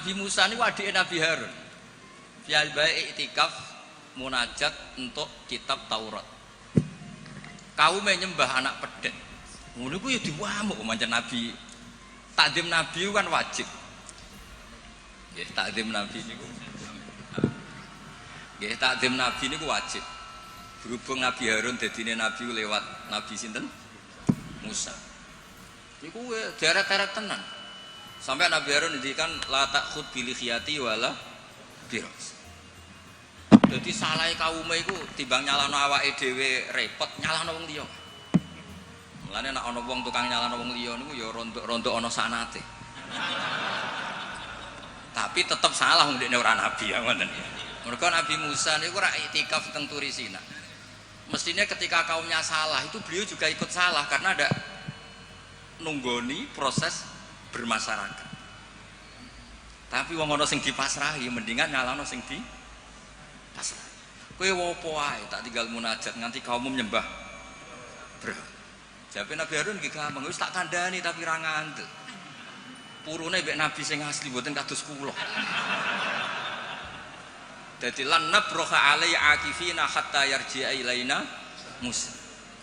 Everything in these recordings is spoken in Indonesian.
Nabi Musa niku adike Nabi Harun. Piyabae iktikaf munajat untuk kitab Taurat. Kaume nyembah anak pedhet. Ngono ku ya diwamuk pancen Nabi. Takdim Nabi kan wajib. Nggih, takdim Nabi niku. Nggih, takdim Nabi niku wajib. Berhubung Nabi Harun dadine Nabi lewat Nabi sinten? Musa. Iku deret-deret tenan. Sampai Nabi Harun ngendikan la takhud bil khiyati wala biras. Jadi salah kaume iku timbang nyalano awake dhewe repot nyalano wong liya. Mulane nek ana wong tukang nyalano wong liya niku ya rontok ana sanate. Tapi tetap salah wong dekne ora nabi ya ngoten. Mergo Nabi Musa niku ora iktikaf teng Turi Sina. Mestinya ketika kaumnya salah itu beliau juga ikut salah karena ada nunggoni proses bermasyarakat. Tapi wong ana sing dipasrahi mendingan nyalano sing di pasrah. Kowe opo ae tak tinggal munajat nganti kaum nyembah berhala. Jawabe Nabi Harun nggih gampang wis tak kandhani tapi ra ngandel. Purune mek nabi sing asli mboten kados kula. Dadi lan nabroha alai akifina hatta yarji'a ilaina Musa.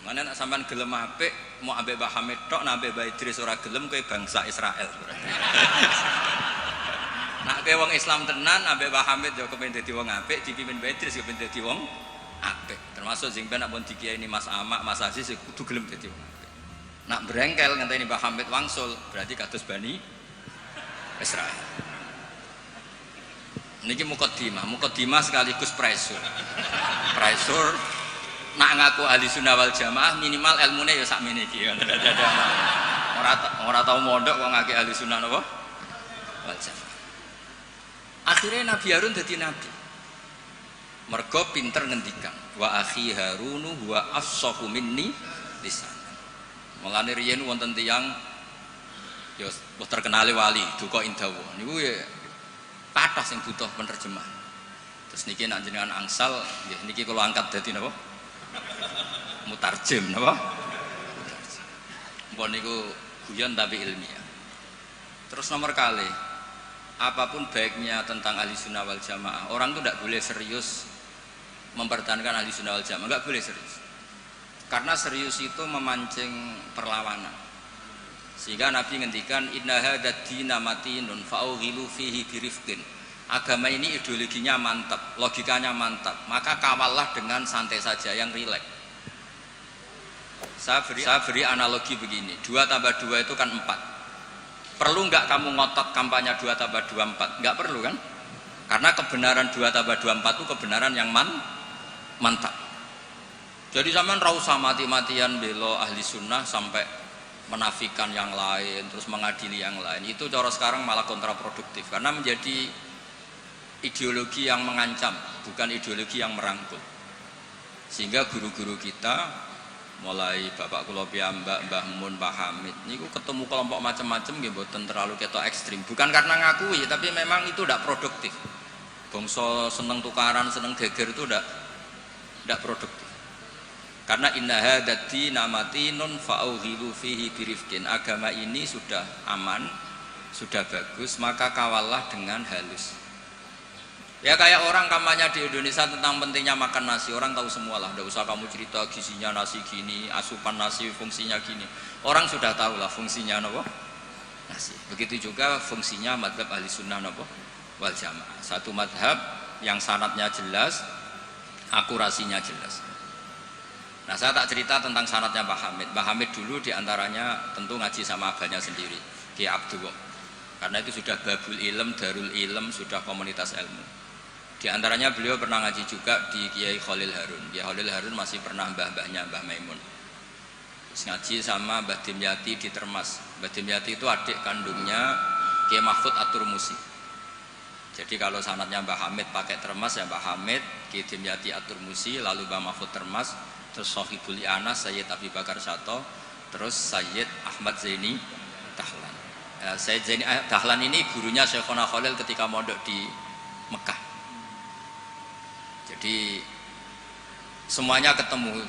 Mane nek sampean gelem apik mau ambek Mbah Hamid tok nek ambek Mbah Idris ora gelem kowe bangsa Israel. Nak kowe wong Islam tenan ambek Mbah Hamid yo kepen dadi wong apik, dipimpin Mbah Idris kepen dadi wong apik. Termasuk sing ben nek pun dikiyaini Mas Amak, Mas Aziz kudu gelem dadi wong apik. Nak brengkel ngenteni Mbah Hamid wangsul berarti kados Bani Israel. Niki mukadimah sekaligus pressure. Pressure nak ngaku ahli sunnah wal jamaah minimal ilmune ya sakmene iki. Ora tau mondok kok ngake ahli sunnah napa? Wal jamaah. Akhirnya Nabi Harun dadi nabi. Mergo pinter ngendikan, wa akhi Harunu wa afsahu minni lisan. Mulane riyen wonten tiyang ya terkenale wali duka indawa. Niku ya kathah sing butuh penerjemah. Terus niki nek jenengan angsal nggih niki kula angkat dadi napa? Mutarjem napa? Mpun niku guyon tapi ilmiah. Terus nomor kali apapun baiknya tentang ahli sunnah wal jamaah, orang itu tidak boleh serius mempertahankan ahli sunnah wal jamaah, nggak boleh serius. Karena serius itu memancing perlawanan. Sehingga Nabi ngendikan inna hadzal dina matinun fa'ughilu fihi birifqin. Agama ini ideologinya mantap, logikanya mantap, maka kawallah dengan santai saja, yang rileks. Saya beri analogi begini, 2 tambah 2 itu kan 4. Perlu nggak kamu ngotot kampanye 2 tambah 2 4? Nggak perlu kan? Karena kebenaran 2 tambah 2 4 itu kebenaran yang mantap. Jadi sampean ra usah mati-matian belo ahli sunnah sampai menafikan yang lain, terus mengadili yang lain. Itu cara sekarang malah kontraproduktif karena menjadi ideologi yang mengancam, bukan ideologi yang merangkul. Sehingga guru-guru kita mulai Bapak kula piyambak, Mbah Mun, Pak Hamid niku ketemu kelompok macam-macam nggih mboten terlalu ketok ekstrim. Bukan karena ngakui, tapi memang itu tidak produktif. Bangsa seneng tukaran, seneng geger itu tidak produktif. Karena inna hadzal dina matinun fa'ughilu fihi birifqin. Agama ini sudah aman, sudah bagus, maka kawallah dengan halus. Ya kayak orang kampanye di Indonesia tentang pentingnya makan nasi, orang tahu semua lah, tidak usah kamu cerita gizinya nasi gini, asupan nasi fungsinya gini. Orang sudah tahu lah fungsinya apa? Nasi. Begitu juga fungsinya madhab ahli sunnah apa? Wal jamaah. Satu madhab yang sanadnya jelas, akurasinya jelas. Nah saya tak cerita tentang sanadnya Pak Hamid. Pak Hamid dulu diantaranya tentu ngaji sama abahnya sendiri, Kiai Abdullah. Karena itu sudah babul ilm, darul ilm, sudah komunitas ilmu. Di antaranya beliau pernah ngaji juga di Kiai Khalil Harun. Kiai Khalil Harun masih pernah mbah-mbahnya Mbah Maimun. Terus ngaji sama Mbah Dimyati di Termas. Mbah Dimyati itu adik kandungnya Kiai Mahfud At-Turmusi. Jadi kalau sanadnya Mbah Hamid pakai Termas ya Mbah Hamid, Kiai Dimyati At-Turmusi, lalu Mbah Mahfud Termas, terus Sohibul Anas Sayyid Abi Bakar Sato, terus Sayyid Ahmad Zaini Dahlan. Sayyid Zaini Dahlan ini gurunya Syekhona Khalil ketika mondok di Mekah. Jadi semuanya ketemu,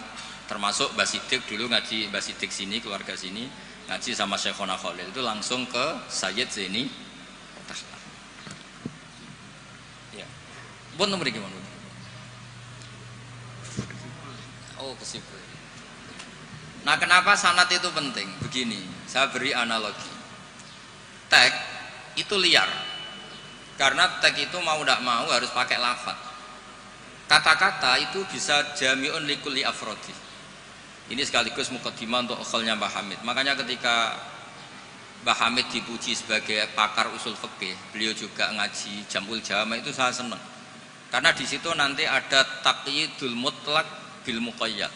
termasuk Mbah Siddiq dulu ngaji, Mbah Siddiq sini, keluarga sini ngaji sama Syekhona Khalil, itu langsung ke Sayyid Zaini Dahlan. Pun mriki mon. Oh, kesibuk. Nah, kenapa sanad itu penting? Begini, saya beri analogi. Teks itu liar. Karena teks itu mau tidak mau harus pakai lafaz. Kata-kata itu bisa jami'un likulli afrodi. Ini sekaligus mukaddimah untuk ukholnya Mbah Hamid. Makanya ketika Mbah Hamid dipuji sebagai pakar usul fikih, beliau juga ngaji Jamul Jama, itu saya senang. Karena di situ nanti ada taqyidul mutlak bil muqayyad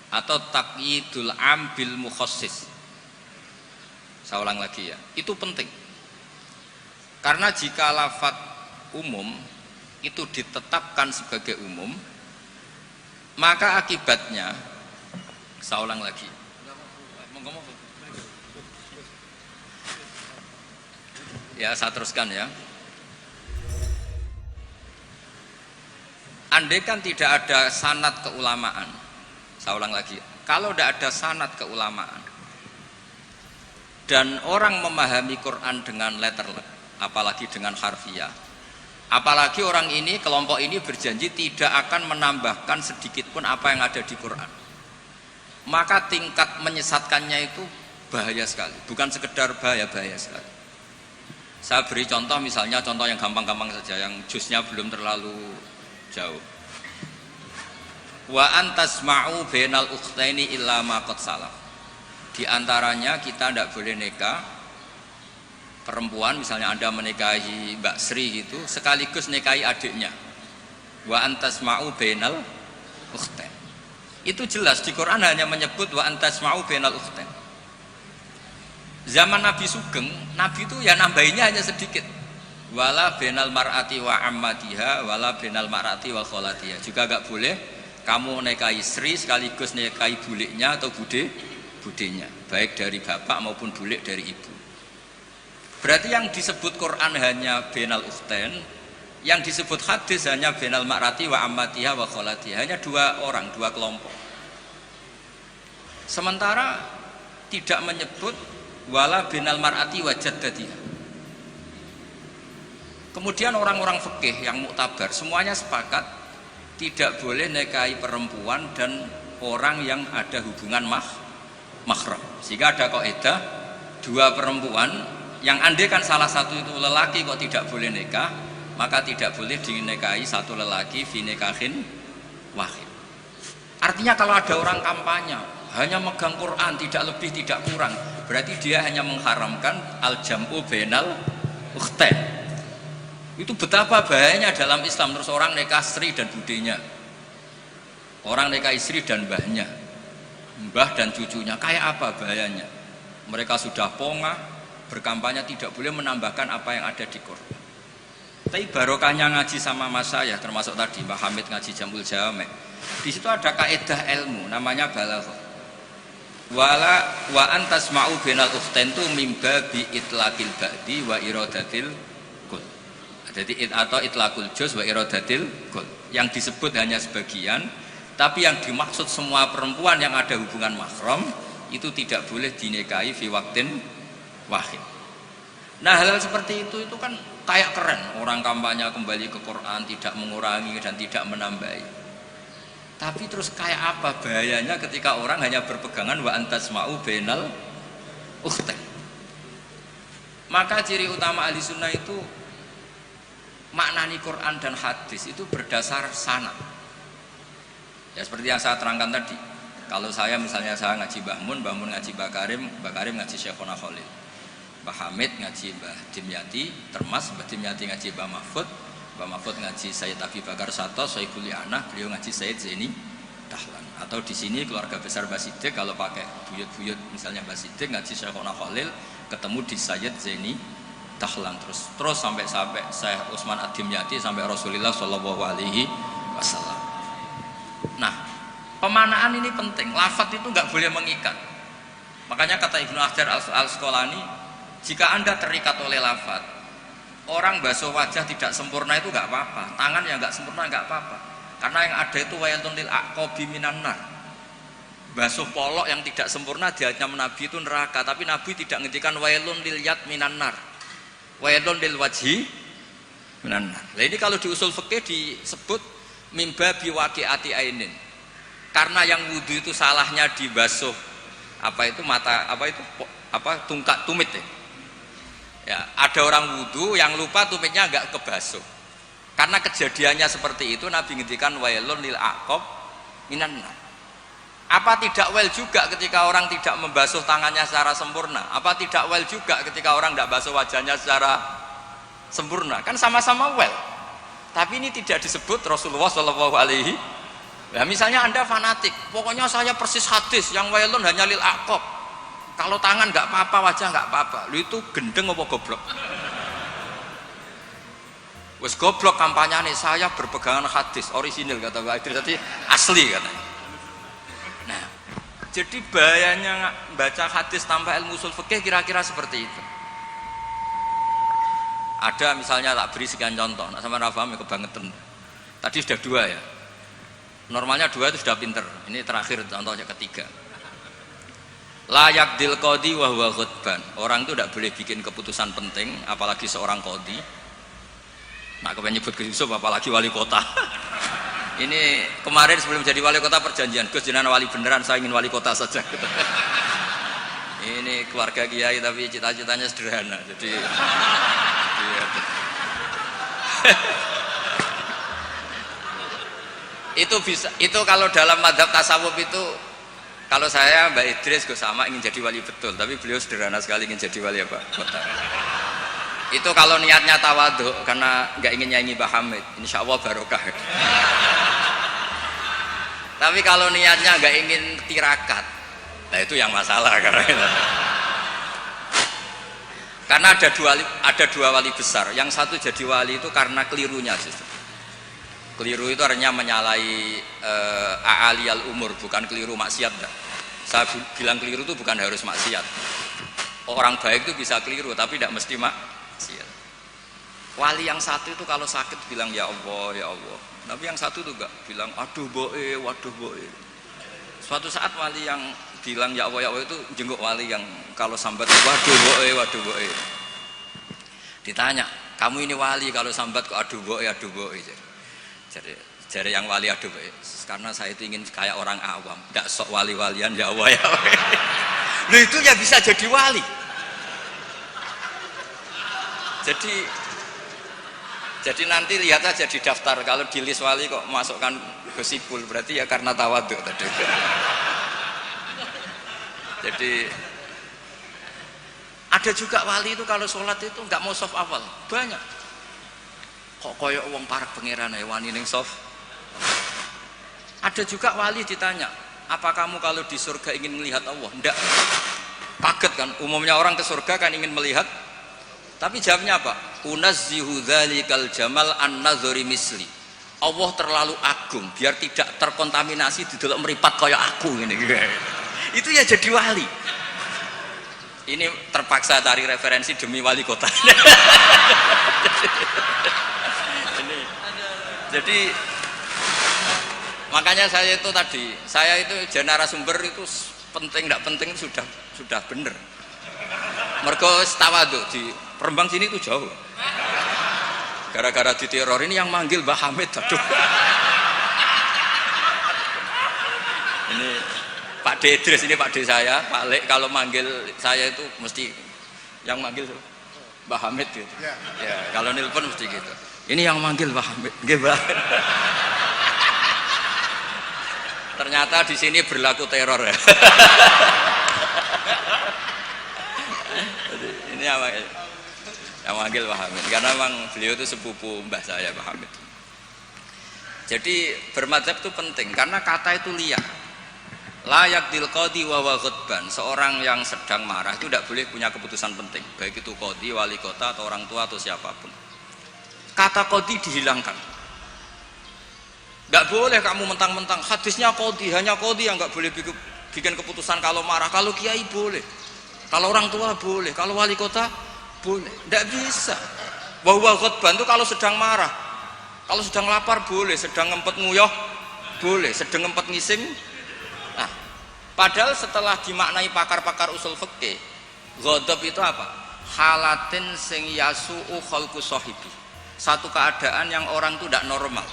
atau taqyidul am bil mukhassis. Saya ulang lagi ya. Itu penting. Karena jika lafaz umum itu ditetapkan sebagai umum, maka akibatnya, saya ulang lagi. Ya, saya teruskan ya. Andai kan tidak ada sanad keulamaan, saya ulang lagi. Kalau tidak ada sanad keulamaan dan orang memahami Quran dengan letterlek, apalagi dengan harfiah, apalagi orang ini, kelompok ini berjanji tidak akan menambahkan sedikit pun apa yang ada di Quran, maka tingkat menyesatkannya itu bahaya sekali. Bukan sekedar bahaya sekali. Saya beri contoh, misalnya contoh yang gampang-gampang saja, yang jusnya belum terlalu jauh. Wa antasma'u bainal ukhtaini illa ma qad salaf. Di antaranya kita tidak boleh nikah perempuan, misalnya Anda menikahi Mbak Sri gitu, sekaligus nikahi adiknya. Wa antasma'u bainal ukhtain. Itu jelas di Quran hanya menyebut wa antasma'u bainal ukhtain. Zaman Nabi Sugeng, Nabi itu ya nambahinnya hanya sedikit. Wala bainal mar'ati wa ammatiha wala bainal mar'ati wa kholatiha. Juga enggak boleh kamu nikahi Sri sekaligus nikahi buliknya atau budenya, baik dari bapak maupun bulik dari ibu. Berarti yang disebut Quran hanya bainal ukhtain, yang disebut hadis hanya bainal mar'ati wa ammatiha wa kholatiha, hanya dua orang, dua kelompok. Sementara tidak menyebut wala bainal mar'ati wa jaddatiha. Kemudian orang-orang fikih yang muktabar semuanya sepakat tidak boleh nikahi perempuan dan orang yang ada hubungan mahram. Sehingga ada kaidah dua perempuan yang andai kan salah satu itu lelaki kok tidak boleh nikah, maka tidak boleh dinikahi satu lelaki fi nikahin wahid. Artinya kalau ada orang kampanye hanya megang Quran tidak lebih tidak kurang, berarti dia hanya mengharamkan al-jam'u bainal ukhtain. Itu betapa bahayanya dalam Islam. Terus orang nikah Sri dan budenya, orang nikah istri dan mbahnya, mbah dan cucunya, kayak apa bahayanya. Mereka sudah pongah berkampanye tidak boleh menambahkan apa yang ada di Quran. Tapi barokahnya ngaji sama mas saya, termasuk tadi Mbah Hamid ngaji Jamul Jame, di situ ada kaidah ilmu namanya balaghah. Wala wa antasma'u bainal ukhtain tu mimba bi itlaqil ba'di wa iradatil kul. Jadi atau itlaqul juz wa iradatil kul. Yang disebut hanya sebagian, tapi yang dimaksud semua perempuan yang ada hubungan mahram itu tidak boleh dinikahi fi waqtin wahid. Nah, hal seperti itu kan kayak keren. Orang kampanye kembali ke Quran, tidak mengurangi dan tidak menambahi. Tapi terus kayak apa bahayanya ketika orang hanya berpegangan wa antasma'u bainal ukhtain. Maka ciri utama ahli sunnah itu maknani Quran dan hadis itu berdasar sanad. Ya seperti yang saya terangkan tadi. Kalau saya misalnya saya ngaji Mbah Mun ngaji Mbah Karim ngaji Syekhona Khalil, Mbah Hamid ngaji Mbah Dimyati, Termas Mbah Dimyati ngaji Mbah Mahfud, Mbah Mahfud ngaji Sayyid Abi Bakar Sato, Sohibul Li'anah, beliau ngaji Sayyid Zaini Dahlan. Atau di sini keluarga besar Mbah Siddiq, kalau pakai buyut-buyut misalnya Mbah Siddiq ngaji Syekhona Khalil, ketemu di Sayyid Zaini Dahlan, terus sampai Syekh Utsman Ad-Dimyati sampai Rasulullah Shallallahu Alaihi Wasallam. Nah, pemanaan ini penting. Lafaz itu nggak boleh mengikat. Makanya kata Ibnu Hajar Al-Asqalani, jika Anda terikat oleh lafaz, orang basuh wajah tidak sempurna itu nggak apa-apa, tangan yang nggak sempurna nggak apa-apa, karena yang ada itu wailun lil aqabi minan nar. Basuh polok yang tidak sempurna diancam Nabi itu neraka, tapi Nabi tidak ngendikan wailun lil yad minan nar, wailun lil wajhi minan nar. Nah, ini kalau di usul fikih disebut mimba biwaqiati ainin. Karena yang wudu itu salahnya dibasuh apa itu mata apa itu apa tungkat tumit ya. Ya, ada orang wudu yang lupa tumitnya enggak kebasuh. Karena kejadiannya seperti itu Nabi ngendikan wailun lil aqab minan nar. Apa tidak well juga ketika orang tidak membasuh tangannya secara sempurna? Apa tidak well juga ketika orang tidak basuh wajahnya secara sempurna? Kan sama-sama well. Tapi ini tidak disebut Rasulullah Shallallahu Alaihi. Ya, misalnya Anda fanatik, pokoknya saya persis hadis yang wailun hanya lil aqab. Kalau tangan nggak apa-apa, wajah nggak apa-apa. Lu itu gendeng apa goblok? Wes goblok kampanyane saya berpegangan hadis orisinil kata Pak Idris tadi asli katanya. Nah, jadi bahayanya baca hadis tanpa ilmu usul fikih kira-kira seperti itu. Ada misalnya tak beri sekian contoh, nak sama Rafaham ya kebangetan. Tadi sudah 2 ya. Normalnya 2 itu sudah pinter. Ini terakhir contohnya ketiga. Layak dil qadi wa huwa ghadban. Orang itu tidak boleh bikin keputusan penting, apalagi seorang qadi. Nak kepengen nyebut Gus Yusuf apalagi wali kota. Ini kemarin sebelum jadi wali kota perjanjian, Gus jenengan wali beneran, saya ingin wali kota saja. Ini keluarga kiai tapi cita-citanya sederhana. Jadi itu bisa, itu kalau dalam madzhab tasawuf itu kalau saya Mbak Idris Gus sama ingin jadi wali betul, tapi beliau sederhana sekali ingin jadi wali apa kota. Itu kalau niatnya tawadhu karena nggak ingin nyanyi Mbah Hamid, insya Allah barokah. Tapi kalau niatnya nggak ingin tirakat, nah itu yang masalah karena ada dua wali besar. Yang satu jadi wali itu karena kelirunya justru. Keliru itu artinya menyalahi a'aliyal umur, bukan keliru maksiat. Saya bilang keliru itu bukan harus maksiat. Orang baik itu bisa keliru tapi tidak mesti maksiat. Wali yang satu itu kalau sakit bilang ya Allah ya Allah. Tapi yang satu itu enggak bilang aduh boe, waduh boe. Suatu saat wali yang bilang ya Allah itu jenguk wali yang kalau sambat waduh boe. Ditanya, kamu ini wali kalau sambat kok aduh boe. Jadi yang wali aduh boe. Karena saya itu ingin kayak orang awam, enggak sok wali-walian ya Allah ya. Loh itu ya bisa jadi wali. Jadi nanti lihat aja di daftar kalau di list wali kok masukkan Gusipul berarti ya karena tawadhu tadi. Jadi ada juga wali itu kalau sholat itu nggak mau soft awal banyak. Kok koyok wong parak pangeran ya wani ning soft. Ada juga wali ditanya, apa kamu kalau di surga ingin melihat Allah? Enggak. Kaget kan? Umumnya orang ke surga kan ingin melihat. Tapi jawabnya apa? Unazzihu dzalikal jamal an-nazari misli. Allah terlalu agung biar tidak terkontaminasi di dalam meripat kayak aku ini. Itu ya jadi wali. Ini terpaksa cari referensi demi wali kota. Jadi makanya saya itu tadi, saya itu narasumber itu penting tidak penting sudah bener. Mergo tawadhu di Rembang sini itu jauh. Gara-gara diteror ini yang manggil Mbah Hamid, aduh. Ini Pak D Idris, ini Pak D saya, Pak Lek kalau manggil saya itu mesti yang manggil Mbah Hamid gitu. Ya, kalau nelpon mesti gitu. Ini yang manggil Mbah Hamid, nggih Mbah. Ternyata di sini berlaku teror ya. Ini apa? Yang manggil Mbah Hamid karena memang beliau itu sepupu mbah saya Mbah Hamid. Jadi bermadzhab itu penting karena kata itu liar. Layak dil qadi wa ghadban. Seorang yang sedang marah itu tidak boleh punya keputusan penting, baik itu qadi, wali kota atau orang tua atau siapapun. Kata qadi dihilangkan. Tidak boleh kamu mentang-mentang hadisnya qadi, hanya qadi yang nggak boleh bikin keputusan kalau marah. Kalau kiai boleh, kalau orang tua boleh, kalau wali kota boleh. Tidak bisa. Wa ghadban itu kalau sedang marah, kalau sedang lapar boleh, sedang ngempet nguyuh boleh, sedang ngempet ngising. Nah, padahal setelah dimaknai pakar-pakar usul fikih, ghadab itu apa? Halatin sing yasu'u khalqu sahibi. satu keadaan yang orang itu tidak normal.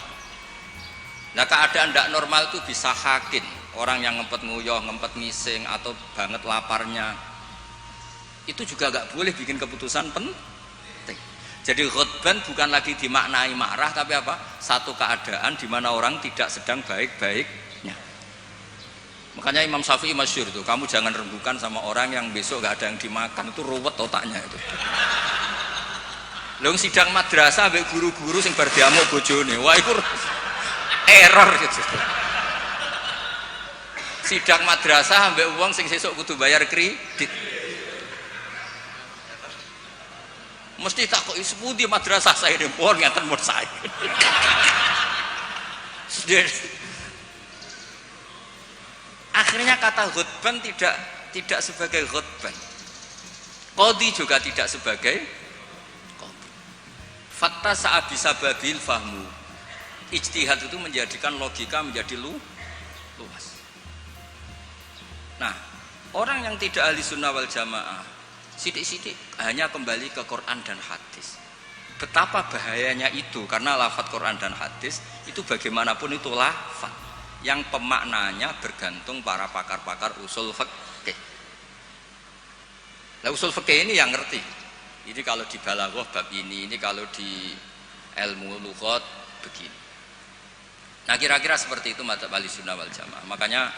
Nah, keadaan tidak normal itu bisa hakin, orang yang ngempet nguyuh, ngempet ngising atau banget laparnya. Itu juga nggak boleh bikin keputusan penting. Jadi ghadban bukan lagi dimaknai marah, tapi apa? Satu keadaan di mana orang tidak sedang baik-baiknya. Makanya Imam Syafi'i masyhur tuh, kamu jangan rembukan sama orang yang besok nggak ada yang dimakan, itu ruwet otaknya itu. Lung sidang madrasah ambek guru-guru sing bar diamuk bojone. Wah iku error gitu. Sidang madrasah ambek wong sing sesuk kudu bayar kredit. Mesti takoki sepundi madrasah saya ini pun ngaten mun saya. Akhirnya kata ghadban tidak sebagai ghadban. Qadhi juga tidak sebagai qadhi. Fatta sa'abisa babil fahmu. Ijtihad itu menjadikan logika menjadi luas. Nah, orang yang tidak ahli sunnah wal jamaah sidik-sidik hanya kembali ke Quran dan hadis. Betapa bahayanya itu, karena lafadz Quran dan hadis itu bagaimanapun itu lafadz yang pemaknanya bergantung para pakar-pakar usul fikih. Nah, usul fikih ini yang ngerti. Ini kalau di balaghah bab ini kalau di ilmu lughat begini. Nah, kira-kira seperti itu madzhab Ahlussunnah wal Jamaah. Makanya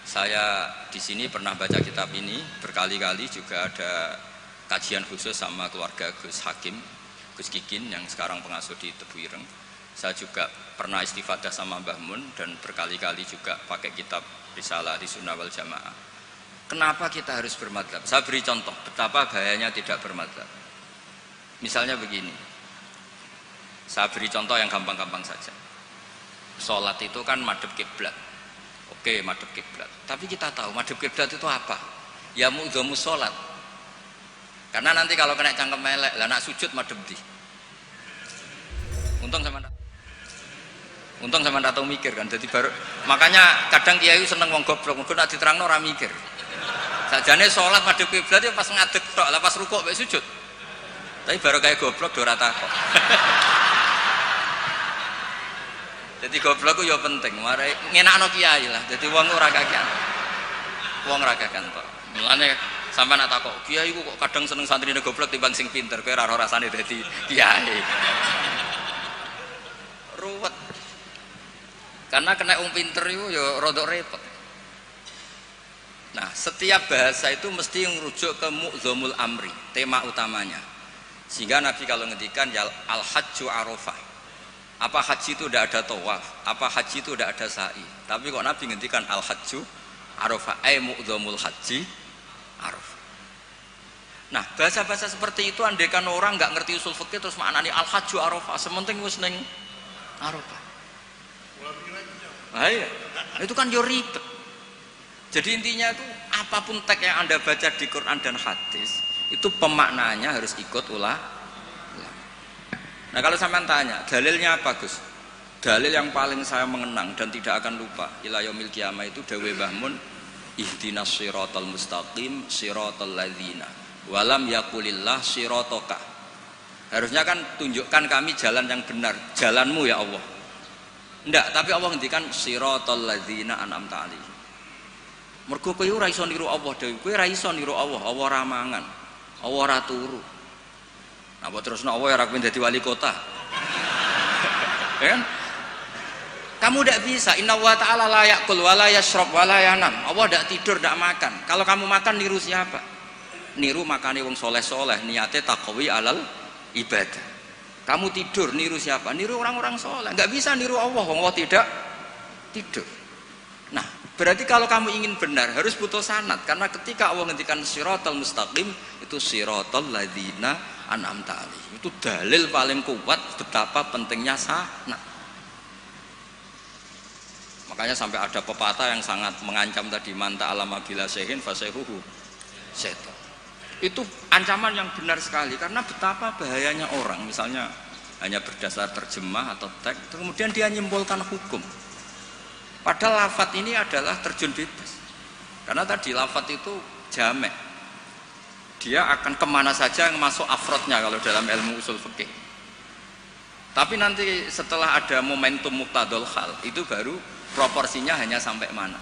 saya di sini pernah baca kitab ini berkali-kali, juga ada kajian khusus sama keluarga Gus Hakim, Gus Kikin yang sekarang pengasuh di Tebu Ireng. Saya juga pernah istifadah sama Mbah Mun dan berkali-kali juga pakai kitab Risalah Ahlussunnah wal Jamaah. Kenapa kita harus bermadzhab? Saya beri contoh betapa bahayanya tidak bermadzhab. Misalnya begini, saya beri contoh yang gampang-gampang saja. Sholat itu kan madhep kiblat. Oke, madhep kiblat. Tapi kita tahu madhep kiblat itu apa? Ya mu'dhamus sholat. Karena nanti kalau kena cangkem melek, lah nak sujud madhep di. Untung sama tahu mikir kan. Jadi baru makanya kadang kiai seneng wong goblok, mungkin nak diterangno ora mikir. Sajane sholat madhep kiblat ya pas ngadeg tok, lah pas rukuk mek sujud. Tapi baru kayak goblok do ora takok. Jadi goblok ku ya penting, mare ngenakno kiai lah. Jadi wong ora kakean. Wong ora kakean tok. Mulane sampean nak takok, kiai ku kok kadang seneng santrine goblok timbang sing pinter, kowe ora rasane dadi kiai. Ruwet. Karena kena wong pinter iku ya rada repot. Nah, setiap bahasa itu mesti merujuk ke mu'dhamul amri, tema utamanya. Sehingga Nabi kalau ngendikan ya al-hajju arafah. Apa haji itu tidak ada tawaf, apa haji itu tidak ada sa'i. Tapi kok Nabi ngendikan al-hajju arafah, mu'dhamul haji arafah. Nah, bahasa-bahasa seperti itu andaikan orang nggak ngerti usul fikih terus maknani al-hajju arafah, sementing wis ning arafah. Nah, iya. Itu kan yo ribet. Jadi intinya itu apapun teks yang Anda baca di Quran dan hadis itu pemaknaannya harus ikut ulama. Nah, kalau sampean tanya, dalilnya apa, Gus? Dalil yang paling saya mengenang dan tidak akan lupa ila yaumil qiyamah itu dawuh Mbah Mun, ihdinas siratal mustaqim siratal ladzina walam yaqulillah sirataka. Harusnya kan tunjukkan kami jalan yang benar, jalanmu ya Allah. Enggak, tapi Allah ngendikan siratal ladzina an'amta alaihim. Mergo kowe ora iso niru Allah dhewe, kowe ora iso niru Allah, Allah ora mangan, Allah ora turu. Nah, buat terus Allah ya rakyat jadi wali kota, ya kan? Kamu tidak bisa. Inna wa ta'ala la ya'kul wa la yashrab wa la yanam. Allah tidak tidur, tidak makan. Kalau kamu makan niru siapa? Niru makane wong soleh-soleh, niate taqwi alal ibadah. Kamu tidur niru siapa? Niru orang-orang soleh. Nggak bisa niru Allah, Allah tidak tidur. Nah, berarti kalau kamu ingin benar harus butuh sanad, karena ketika Allah ngendikan siratal mustaqim itu siratal ladzina an'amta alaihim, itu dalil paling kuat betapa pentingnya sanad. Makanya sampai ada pepatah yang sangat mengancam tadi, manta alama bila sehin fasehuhu setan. Itu ancaman yang benar sekali, karena betapa bahayanya orang misalnya hanya berdasar terjemah atau teks kemudian dia nyimpulkan hukum. Padahal lafadz ini adalah terjun bebas. Karena tadi lafadz itu jamek. Dia akan kemana saja yang masuk afrodnya kalau dalam ilmu usul fikih. Tapi nanti setelah ada momentum muqtadul hal, itu baru proporsinya hanya sampai mana.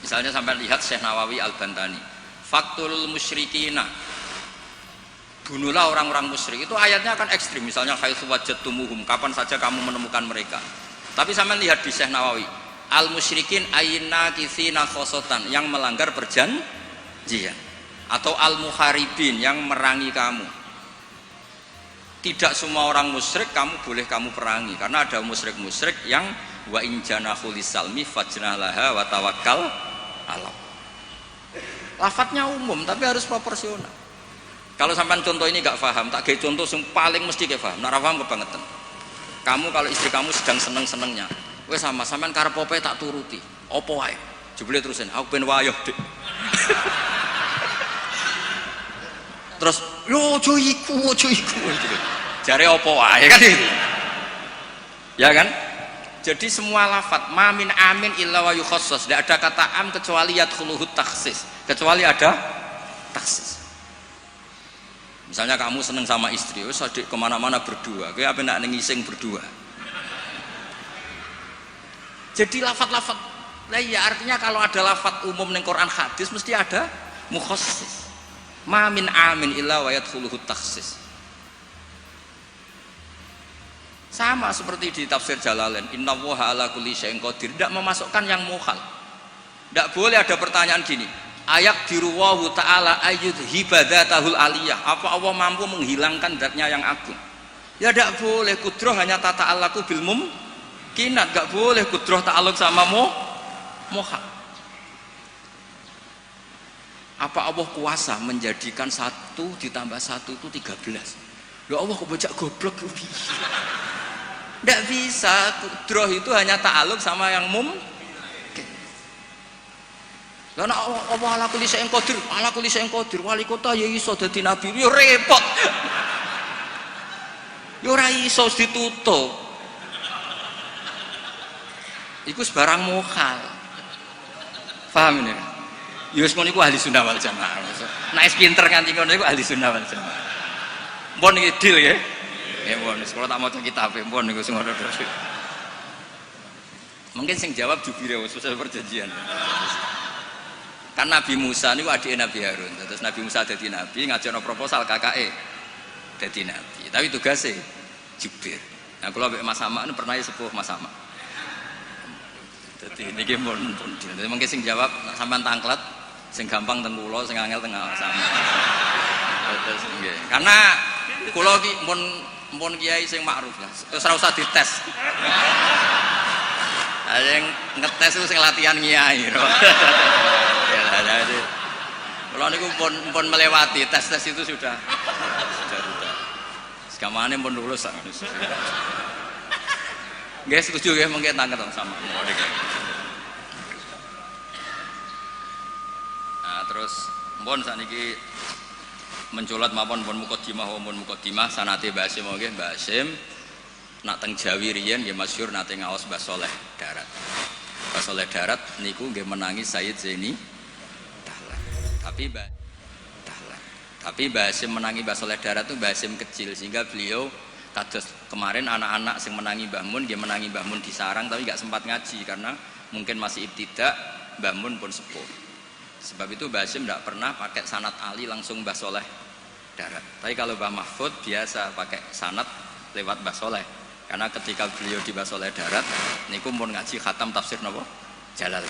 Misalnya sampai lihat Syekh Nawawi Al-Bantani, faktul musyrikina, bunuhlah orang-orang musyrik. Itu ayatnya akan ekstrim. Misalnya haitsu wajadtumuhum, kapan saja kamu menemukan mereka. Tapi sampai lihat di Syekh Nawawi, al musyrikin ayna kitsina khosotan, yang melanggar perjanjian, atau al muharibin, yang merangi kamu. Tidak semua orang musyrik boleh kamu perangi, karena ada musyrik-musyrik yang wa in janahu lisalmi fajnalaha wa tawakkal Allah. Lafadznya umum tapi harus proporsional. Kalau sampean contoh ini gak paham, tak kayak contoh yang paling mesti kayak paham. Nah, paham kebangetan. Kamu kalau istri kamu sedang seneng-senengnya, wes sama sampean karep opo tak turuti. Opo wae? Jebule terusin, aku ben wayoh, Dik. Terus, yo ojo iku. Jare opo wae kan itu. Ya kan? Jadi semua lafadz ma min amin illa wa yukhassas, tidak ada kata am kecuali yadkhuluhu takhsis, kecuali ada takhsis. Misalnya kamu seneng sama istri, wis adik kemana-mana berdua, kowe apa nak ngising berdua. Jadi lafadz-lafadz, lah ya artinya kalau ada lafadz umum ning Quran hadis mesti ada mukhassis. Ma min amin illa wa yadkhuluhu takhsis. Sama seperti di tafsir Jalalain, innallaha ala kulli syai'in qadir, tidak memasukkan yang mukhal. Tidak boleh ada pertanyaan gini, ayak diruwahu ta'ala ayyud hibadatahul aliyah, apa Allah mampu menghilangkan zatnya yang agung? Ya tidak boleh. Kudroh hanya tata alaku bil mumkinat, tidak boleh kudroh ta'aluk sama mukhal. Apa Allah kuasa menjadikan 1 ditambah 1 itu 13? Ya Allah kok bocah goblok. Tidak bisa. Kudroh itu hanya ta'aluk sama yang mungkin. Lah nek apa ala kulli syai'in qadir, wali kota ya iso dadi nabi, ya repot. Ya ora iso ditutup. Iku sebarang mukhal. Paham ini? Ya wis ngono iku ahli sunnah wal jamaah. Nek wis pinter nganti ngono iku ahli sunnah wal jamaah. Mbon iki deal ya. Ya mbon, kalau tak maca kitab mbon niku sing ngono terus. Mungkin sing jawab jubire sesuai perjanjian. Kan Nabi Musa niku adike Nabi Harun. Terus Nabi Musa dadi nabi, ngajarno proposal kakake dadi nabi. Tapi tugasnya jubir. Nah, kalau Mas Sama itu pernah sepuh Mas Sama. Jadi niki pun. Jadi mungkin sing jawab sampean tangklet, sing gampang teng kula, sing angel teng sama. Terus nggih. Karena kula ki mun kiai sing makruf lah. Terus ora usah dites. Ada yang ngetes itu sing latihan kiai. Jadi kalau niku pun melewati tes itu sudah. Sekamane pun lulus sak. Nggih setuju nggih mungkin tangket sama. Nah, terus pun sakniki menculat mawon pun mukadimah sanate Mbah Hasyim nggih Mbah Hasyim nak teng Jawi riyen nggih masyhur nate ngaos Mbah Saleh Darat. Mbah Saleh Darat niku nggih menangi Sayyid Zaini tapi Mbah Hasyim menangi Mbah Saleh Darat itu Mbah Hasyim kecil sehingga beliau kados kemarin anak-anak yang menangi Mbah Mun dia menangi Mbah Mun di sarang tapi nggak sempat ngaji karena mungkin masih ibtidak, Mbah Mun pun sepuh. Sebab itu Mbah Hasyim tidak pernah pakai sanad Ali langsung Mbah Saleh Darat. Tapi kalau Mbah Mahfud biasa pakai sanad lewat Mbah Saleh karena ketika beliau di Mbah Saleh Darat niku pun ngaji khatam tafsir napa Jalal.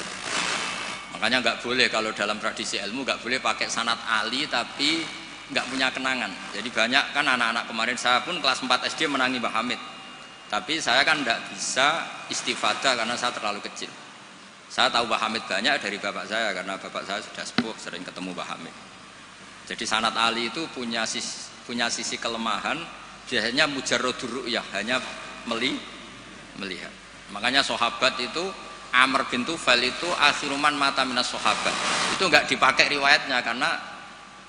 Makanya nggak boleh kalau dalam tradisi ilmu nggak boleh pakai sanad Ali tapi nggak punya kenangan. Jadi banyak kan anak-anak kemarin saya pun kelas 4 SD menangi Mbah Hamid. Tapi saya kan nggak bisa istifadah karena saya terlalu kecil. Saya tahu Mbah Hamid banyak dari bapak saya karena bapak saya sudah sepuh sering ketemu Mbah Hamid. Jadi sanad Ali itu punya sisi kelemahan, biasanya mujarradur ru'yah, hanya melihat. Makanya sahabat itu Amr bin Tufail itu akhiruman mata minas sahabat. Itu enggak dipakai riwayatnya karena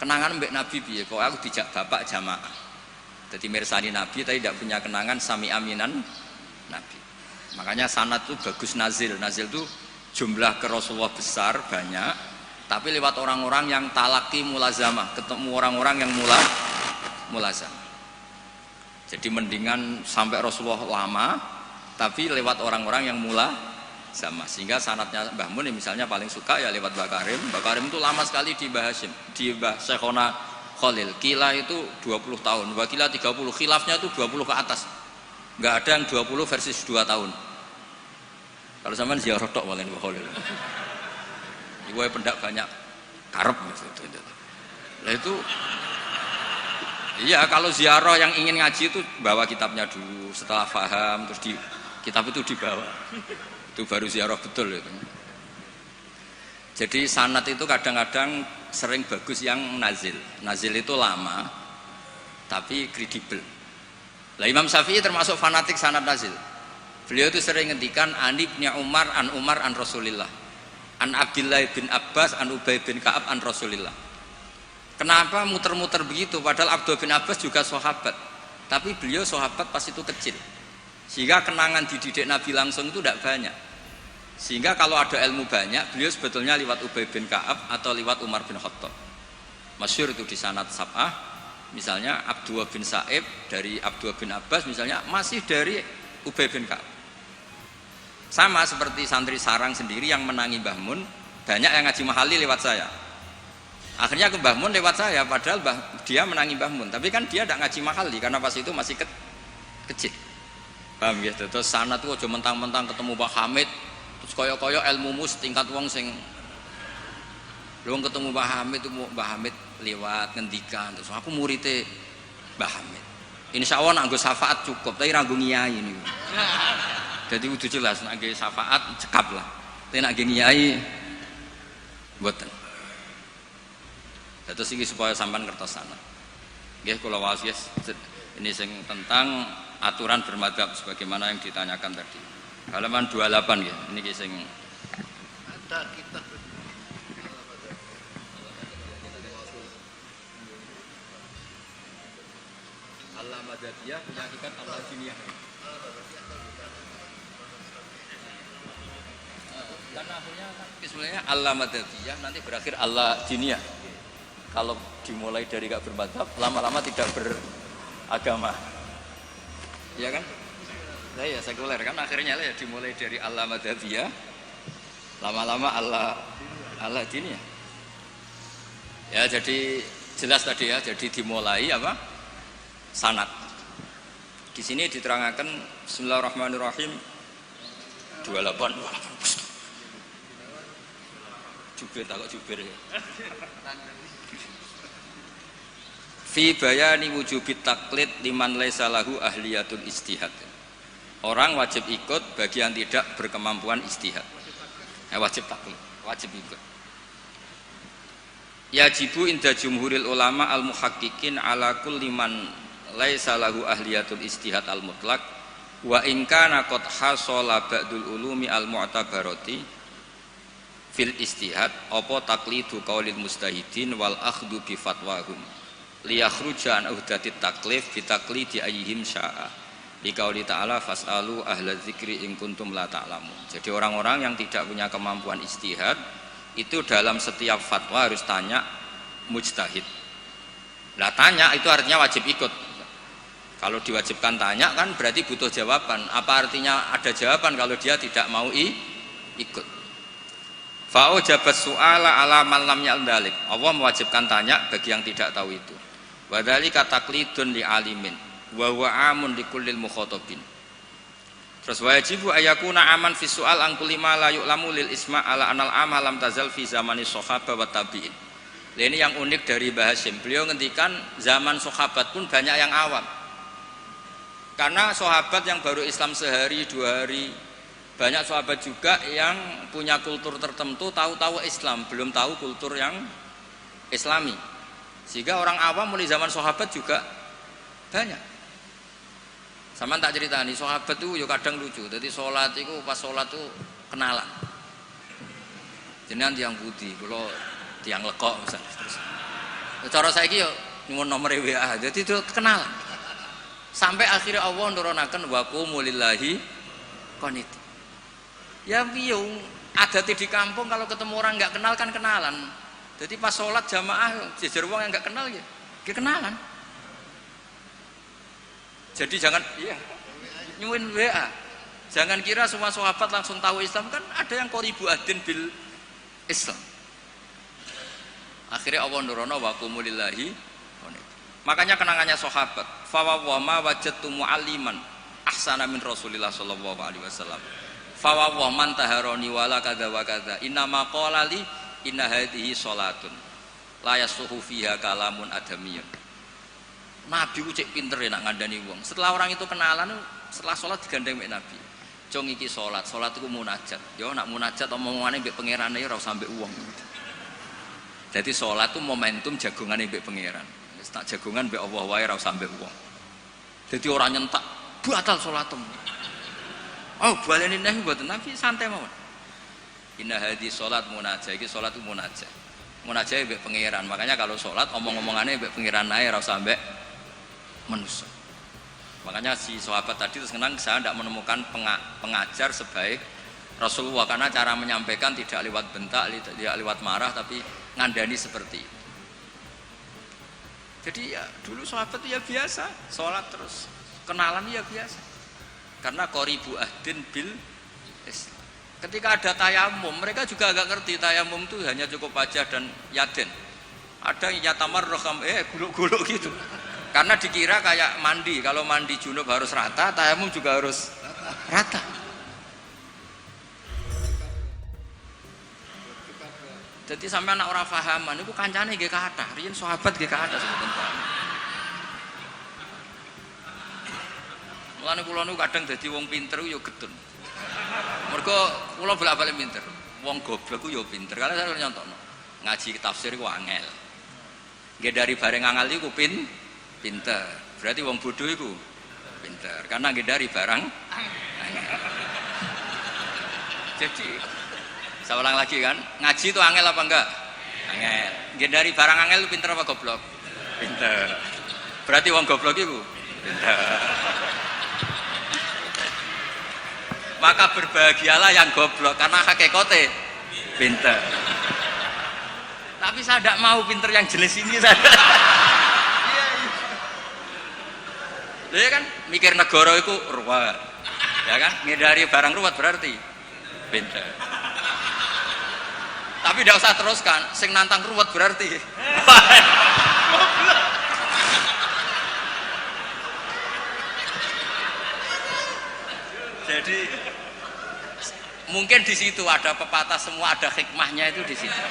kenangan mbek Nabi piye kok aku dijak bapak jamaah. Jadi mirsani Nabi tapi tidak punya kenangan sami aminan Nabi. Makanya sanad itu bagus nazil. Nazil itu jumlah ke Rasulullah besar banyak tapi lewat orang-orang yang talaki mulazamah, ketemu orang-orang yang mulazamah. Jadi mendingan sampai Rasulullah lama, tapi lewat orang-orang yang mula sama. Sehingga sanadnya Mbah Mun misalnya paling suka ya lewat Mbah Karim. Mbah Karim itu lama sekali di Mbah Hasyim, di Mbah Syekhona Khalil. Kila itu 20 tahun, Wakila 30, khilafnya itu 20 ke atas. Enggak ada yang 20 versus 2 tahun. Kalau zaman ziarah tok paling Mbah Khalil. Iku pendak banyak karep gitu. Nah itu iya, kalau ziarah yang ingin ngaji itu bawa kitabnya dulu, setelah paham terus kitab itu dibawa. Itu baru ziarah betul itu. Jadi sanad itu kadang-kadang sering bagus yang nazil. Nazil itu lama tapi kredibel. Lah Imam Syafi'i termasuk fanatik sanad nazil. Beliau itu sering ngendikan an Ibnu Umar an Rasulillah. An Abdullah bin Abbas an Ubay bin Ka'ab an Rasulillah. Kenapa muter-muter begitu? Padahal Abdullah bin Abbas juga sahabat, tapi beliau sahabat pas itu kecil, sehingga kenangan dididik Nabi langsung itu tidak banyak. Sehingga kalau ada ilmu banyak, beliau sebetulnya lewat Ubay bin Ka'ab atau lewat Umar bin Khattab. Masyhur itu di sanad sab'ah, misalnya Abdullah bin Sa'ib dari Abdullah bin Abbas, misalnya masih dari Ubay bin Ka'ab. Sama seperti santri sarang sendiri yang menangi Mbah Mun, banyak yang ngaji mahali lewat saya. Akhirnya ke Mbah Mun lewat saya, padahal dia menangi Mbah Mun, tapi kan dia tidak ngaji mahali karena pas itu masih kecil. Paham ya? Terus sana tuh aja mentang-mentang ketemu Pak Hamid, terus koyo-koyo ilmumu setingkat wong sing lu ketemu Mbah Hamid itu Mbah Hamid lewat ngendikan, terus aku muridnya Mbah Hamid. Insya Allah nganggo syafaat cukup, tapi nganggo ngiyai ini. Jadi udah jelas nganggo syafaat cekap lah, tapi nganggo ngiyai mboten. Terus ini supaya sampean ngertos sana. Nggih kula waos yes. Ini sing tentang aturan bermadzhab sebagaimana yang ditanyakan tadi. Halaman 28 ya. Ini sing ada kita Allah Madadiyah punya hakikat Allah Jiniyah. Dan akhirnya sebenarnya Allah Madadiyah nanti berakhir Allah Jiniyah. Kalau dimulai dari gak bermadzhab, lama-lama tidak beragama, ya kan? Nah ya sekuler kan akhirnya ya dimulai dari Allah Madhabiyah, lama-lama Allah Diniyah. Ya jadi jelas tadi ya, jadi dimulai apa? Sanad. Di sini diterangkan Bismillahirrahmanirrahim 28. Jubir takut jubir ya. Fi bayani wujubit taklid liman laisa lahu ahliyatul istihad. Orang wajib ikut bagi yang tidak berkemampuan istihad. Wajib taklid, wajib ikut. Yajibu inda jumhuril ulama al muhaqqiqin ala kulli man laisa lahu ahliyatul istihad al mutlaq wa in kana qad hasala ba'dul ulumi al mu'tabarati fil istihad apa taqlidu qaulil mustahidin wal akhdhu bi fatwahum liyakhruja an uhdatit taklif bi taqlidi ayyihim syaa liqauli ta'ala fasalu ahla dzikri in kuntum la ta'lamun. Jadi orang-orang yang tidak punya kemampuan istihad itu dalam setiap fatwa harus tanya mujtahid. Lah tanya itu artinya wajib ikut. Kalau diwajibkan tanya kan berarti butuh jawaban. Apa artinya ada jawaban kalau dia tidak mau ikut? Fa'u jabat su'ala ala man lam ya'lam. Allah mewajibkan tanya bagi yang tidak tahu itu. Wa dzalika taqlidun li alimin wa huwa amun li kullil mukhatabin. Terus wajibu ayakuna aman fi su'al an kulli ma la yu'lamu lil isma' ala anal ama lam tazal fi zamani sahabah wa tabi'in. Ini yang unik dari Mbah Hasyim. Beliau ngendikan zaman sahabat pun banyak yang awam. Karena sahabat yang baru Islam sehari dua hari, banyak sahabat juga yang punya kultur tertentu, tahu-tahu Islam, belum tahu kultur yang Islami. Sehingga orang awam mulai zaman sahabat juga banyak. Sama tak cerita nih, sahabat itu ya kadang lucu. Jadi sholat itu pas sholat itu kenalan. Jenengan tiang putih, kalau tiang lekok misalnya. Terus, cara saya yo nyuwun nomor WA, jadi itu kenalan. Sampai akhirnya Allah nurunaken wa qumu lillahi qanit. Ya biung adate di kampung kalau ketemu orang nggak kenal kan kenalan. Jadi pas sholat jamaah jejer wong yang nggak kenal ya kenalan. Jadi jangan nyuwun WA. Jangan kira semua sahabat langsung tahu Islam, kan ada yang qoribu adin bil Islam. Akhirnya Allah nurono wa qumulillahi. Makanya kenangannya sahabat, fa wa ma wajadtu mualliman ahsana min Rasulillah sallallahu alaihi wasallam. Fa wa man taharani wala kadza wa kadza. Inna ma qala li inna hadhihi salatun la yasuhu fiha kalamun adamiyun. Nabi ku cek pinter ya nak ngandani wong. Setelah orang itu kenalan, setelah sholat digandeng mek Nabi. Jong iki sholat iku munajat. Yo nak munajat omongane mbek pangerane ora usah mbek wong. Jadi sholat itu momentum jagongane mbek pangeran. Wis tak jagongan mbek Allah wae ora usah mbek wong. Jadi orang nyentak batal sholatmu. Oh, baleni neh mboten Nabi santai mawon. Inna hadhi sholat munajat, iki sholat itu munajat. Munajat mbek pangeran. Makanya kalau sholat omong-omongane mbek pangeran ae ora usah mbek manusia. Makanya si sahabat tadi terus kenang, saya tidak menemukan pengajar sebaik Rasulullah, karena cara menyampaikan tidak lewat bentak, tidak lewat marah, tapi ngandani seperti itu. Jadi ya dulu sahabat itu ya biasa, sholat terus kenalan ya biasa, karena qoribu ahdin bil Islam. Ketika ada tayamum, mereka juga agak ngerti tayamum itu hanya cukup wajah dan yaden. Ada yang yatamar roham guluk-guluk gitu. Karena dikira kayak mandi, kalau mandi junub harus rata, tayamum juga harus rata. Jadi sampai anak orang fahaman, itu kancane nggih kathah, riyen sahabat nggih kathah sebetulnya. Mulane kula niku kadang dadi wong pinter yo gedun. Mergo kula bolak-balik pinter. Wong goblok ku yo pinter. Karena saya nyontokno. Ngaji tafsir ku angel. Nggih dari bareng angel iku pinter. Berarti wong bodoh itu pinter karena ngindari barang angel. Jadi saya ulang lagi kan, ngaji itu angel apa enggak? Angel. Ngindari barang angel itu pinter apa goblok? Pinter. Berarti wong goblok itu pinter. Maka berbahagialah yang goblok karena hakikate pinter. Tapi saya tidak mau pinter yang jenis ini saya. Ya kan, mikir negara itu ruwet, ya kan, ngindari barang ruwet berarti pinter. Tapi tidak usah teruskan, sing nantang ruwet berarti jadi mungkin di situ ada pepatah, semua ada hikmahnya itu di situ.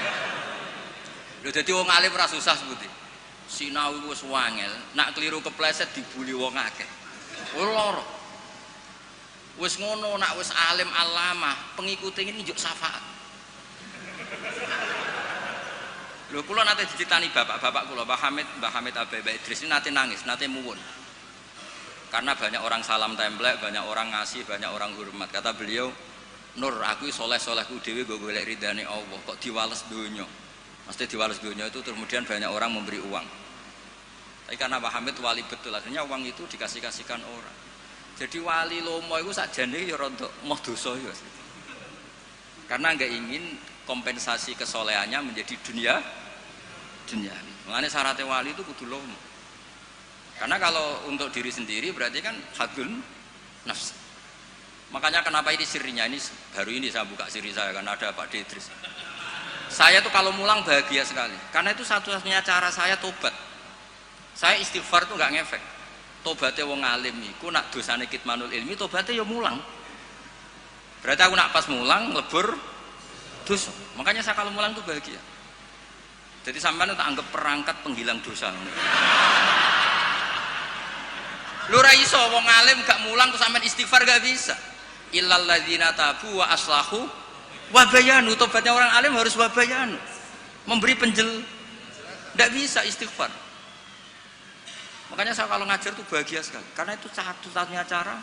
Loh, jadi wong alim ora susah sebuti. Sinau wis wangel, nak keliru kepleset dibuli wong akeh. Lara. Wis ngono, nak wis alim alamah, pengikute iki njuk syafaat. Lho kula nate dicitani bapak-bapak kula, Mbah Hamid Abai Idris ini nate nangis, nate muwun. Karena banyak orang salam templek, banyak orang ngasih, banyak orang hormat. Kata beliau, Nur, aku soleh-solehku dhewe go golek ridane Allah, kok diwales donya. Mesti diwales donya itu kemudian banyak orang memberi uang. Tapi karena Pak Hamid wali betul, akhirnya uang itu dikasih-kasihkan orang. Jadi wali lomo itu sakjane ya rontok moh dosa ya. Karena enggak ingin kompensasi kesolehannya menjadi dunia. Makanya syaratnya wali itu kudu lomo. Karena kalau untuk diri sendiri berarti kan hadun nafs. Makanya kenapa ini sirinya, ini baru ini saya buka siri saya karena ada Pak Idris. Saya tuh kalau mulang bahagia sekali. Karena itu satu-satunya cara saya tobat. Saya istighfar tuh nggak ngefek. Tobatnya wong alim iku nak dosane kitmanul ilmi, tobatnya ya mulang. Berarti aku nak pas mulang lebur dosa. Makanya saya kalau mulang tuh bahagia. Jadi sampean tak anggap perangkat penghilang dosa. Lu ra iso wong alim gak mulang terus sampean istighfar gak bisa. Illal ladzina tabu wa aslahu wa bayanu. Tobatnya orang alim harus wa bayanu. Memberi ndak bisa istighfar. Makanya saya kalau ngajar tuh bahagia sekali. Karena itu satu-satunya cara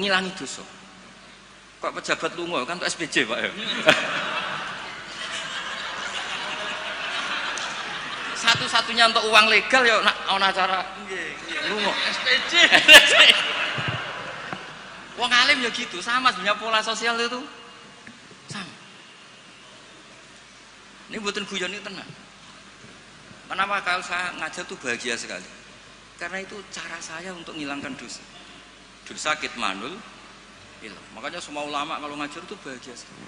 ngilangi dosa. Kok pejabat lunga kan tuh SPJ Pak ya. Satu-satunya untuk uang legal ya nak ana acara lunga SPJ. Wong alim ya gitu, sama sebenarnya pola sosial itu sama. Ini buatan guyon ini tenang. Kenapa kalau saya ngajar tuh bahagia sekali? Karena itu cara saya untuk menghilangkan dosa. Dosa kitmanul ilm. Makanya semua ulama kalau ngajar itu bahagia sekali.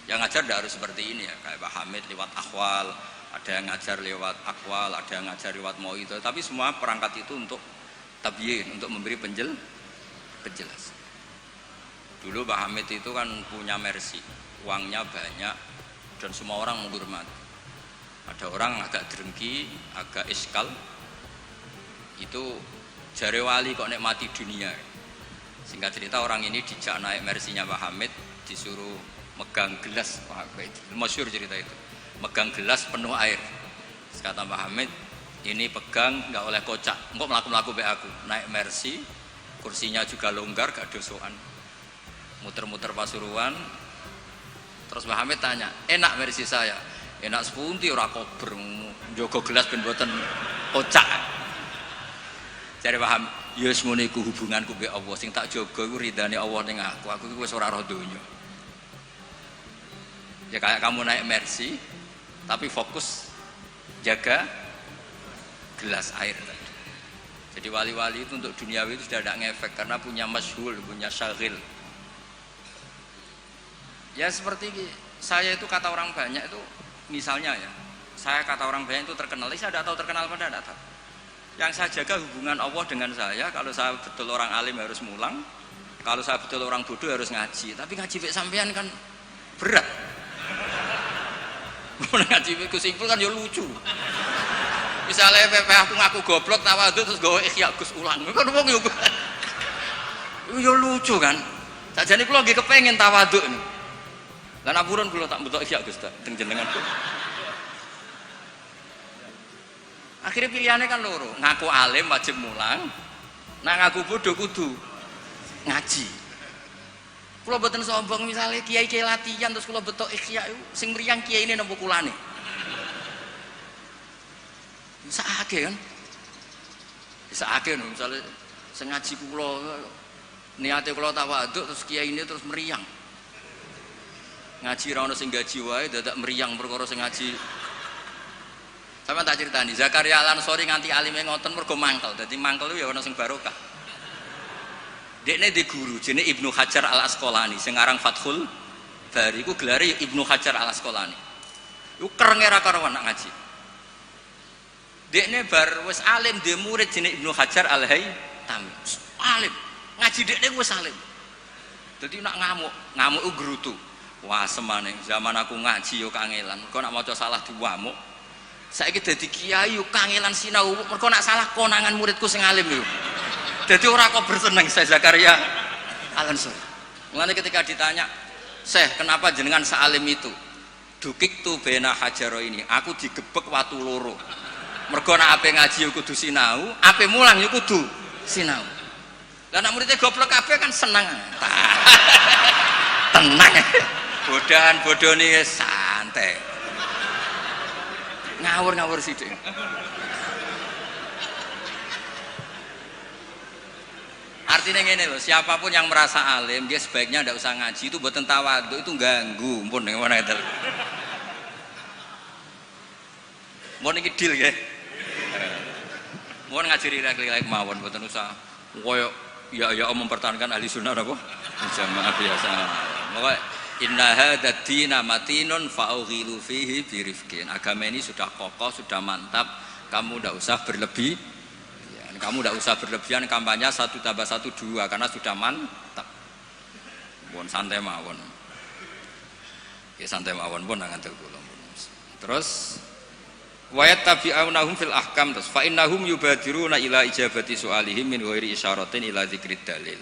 Yang ngajar tidak harus seperti ini ya, kayak Pak Hamid lewat akhwal, ada yang ngajar lewat akwal, ada yang ngajar lewat mauidhah, tapi semua perangkat itu untuk tabyin, untuk memberi penjelasan. Dulu Pak Hamid itu kan punya mercy, uangnya banyak dan semua orang menghormati. Ada orang agak drengki, agak iskal, itu jare wali kok nikmati dunia. Singkat cerita orang ini dijak naik mercy-nya Pak Hamid, disuruh megang gelas, masyhur cerita itu, megang gelas penuh air. Kata Pak Hamid, ini pegang nggak oleh kocak, engkau melaku be aku naik mercy, kursinya juga longgar, gak dosoan, muter-muter Pasuruan. Terus Pak Hamid tanya, enak mercy saya? Enak sepunti ora kober, njogo gelas ben mboten kocak. Jare Pak Hamid, ya wis ngene iku hubunganku mbek Allah, sing tak jaga iku ridane Allah ning aku iku wis ora roh donya. Ya kayak kamu naik mercy tapi fokus jaga gelas air tadi. Jadi wali-wali itu untuk duniawi itu sudah tidak ngefek karena punya masyhul, punya syagil. Ya seperti saya itu kata orang banyak itu, misalnya ya, saya kata orang banyak itu terkenal, saya tidak tahu terkenal pada tidak tahu. Yang saya jaga hubungan Allah dengan saya, kalau saya betul orang alim harus mulang, kalau saya betul orang bodoh harus ngaji. Tapi ngaji bek sampean kan berat. Ngaji bek simpul kan ya lucu. Misalnya aku ngaku goblok tawadhu terus gawe ikhya Gus ulang. Kan wong yo lucu kan. Sakjane kula nggih kepengin tawadhu. Lan ampun kula tak mbutuh ikhya Gus teng jenengan. Akhirnya pilihannya kan loro, ngaku alim wajib mulang, nah ngaku bodoh kudu ngaji. Kula mboten sombong, misalnya kiai-kiai latihan terus kula betok ikhya sing mriyang kiai ini napa kulane. Sakake kan? Sakake no, misalnya sing ngaji kula niate kula tawaduk terus kiai ini terus mriyang. Ngaji ra ono sing gaji wae dadak mriyang perkara sing ngaji. Sampeyan tak critani, Zakaria Al-Ansori nganti alime ngoten mergo mangkel. Dadi mangkel itu ya ana sing barokah. Dekne di guru jenenge Ibnu Hajar Al-Asqalani sing aran Fathul Bari iku gelare ya Ibnu Hajar Al-Asqalani. Iku kerenge ra karuan nak ngaji. Dekne bar wis alim dhe murid jenenge Ibnu Hajar Al-Haytami. Alim. Ngaji dekne wis alim. Dadi nak ngamuk gerutu. Wah semane zaman aku ngaji yo kangelan. Kok nak maca salah diwamuk. Saiki dadi kiai yo kangelan sinau, mergo nak salah konangan muridku sing alim yo. Dadi ora kok berseneng saya Zakaria Al-Ansori. Mulane ketika ditanya, "Syekh, kenapa jenengan sealim itu?" Dukik tu bena hajaro ini, aku digebek watu loro. Mergo nak ape ngaji yo kudu sinau, ape mulang yo kudu sinau. Lah nak muridnya goblok kabeh kan seneng. Tenang. Bodohan-bodoni santai. Ngawur sithik. Artinya ngene lho, siapapun yang merasa alim dia sebaiknya ndak usah ngaji, itu mboten tawadhu, itu ganggu. Mpun ning ngono ngeten. Mun iki deal nggih. Mun ngaji rilek-rilek mawon mboten usah koyo ya mempertahankan ahli sunnah apa? Jamaah biasa. Pokoke inna hadzal dina matinun fa'ughilu fihi birifqin. Agama ini sudah kokoh, sudah mantap. Kamu tidak usah berlebih. Ya, kamu tidak usah berlebihan kampanye 1 tambah 1 2 karena sudah mantap. Pun santai mawon. Ya santai mawon pun ngantel kula. Terus wa yattabi'unahum fil ahkam terus fa innahum yubadiruna ila ijabati su'alihim min ghairi isyaratin ila dzikrid dalil.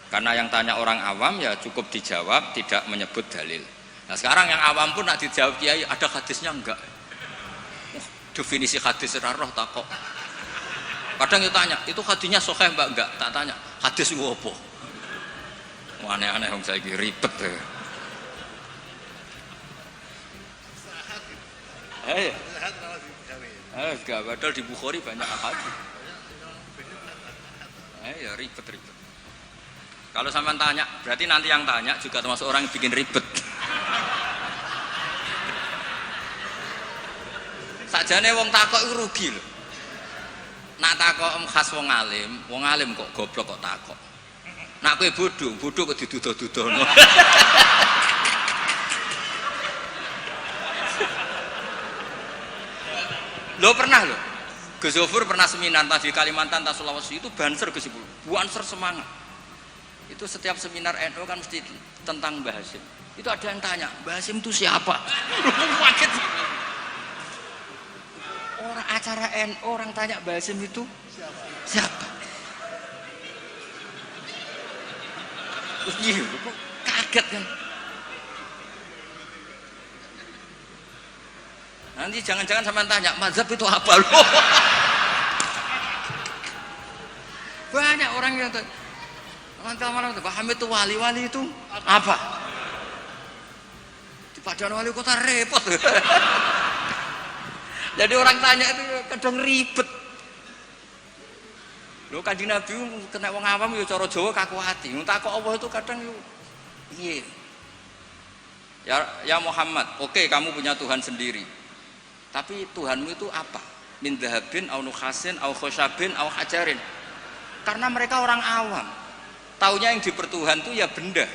Karena yang tanya orang awam ya cukup dijawab, tidak menyebut dalil. Nah sekarang yang awam pun nak dijawab kiai, ada hadisnya enggak? Definisi hadis ora roh tak kok. Kadang yo tanya, itu hadisnya sahih mbak? Enggak, tak tanya. Hadis ku apa? Aneh-aneh wong saiki ribet ya. Enggak, padahal di Bukhari banyak hadis. Ya ribet. Kalau sampean tanya, berarti nanti yang tanya juga termasuk orang yang bikin ribet. Sakjane wong takok iku rugi lho. Nak takok khas wong alim kok goblok kok takok. Nak kowe bodho kok diduduh-duduhno. Lo pernah lo? Gus Zofur pernah seminar di Kalimantan, Sulawesi itu banser Gus Zofur, banser semangat. Itu setiap seminar NU kan mesti tentang Mbah Hasyim. Itu ada yang tanya, Mbah Hasyim itu siapa? Kaget. Orang acara NU orang tanya Mbah Hasyim itu siapa? Terus iya, kok kaget kan? Nanti jangan-jangan sama tanya, mazhab itu apa loh? Banyak orang yang malam Pak Hamid itu wali itu apa? Di Padang wali kota repot. Jadi orang tanya itu kadang ribet. Lho Kanjeng Nabi kena wong awam ya cara Jawa kaku ati. Takok Allah itu kadang yo piye? Ya Muhammad, oke kamu punya Tuhan sendiri. Tapi Tuhanmu itu apa? Min dhahabin au nukhasin au khosyabin au hajarin. Karena mereka orang awam. Taunya yang dipertuhan itu ya benda.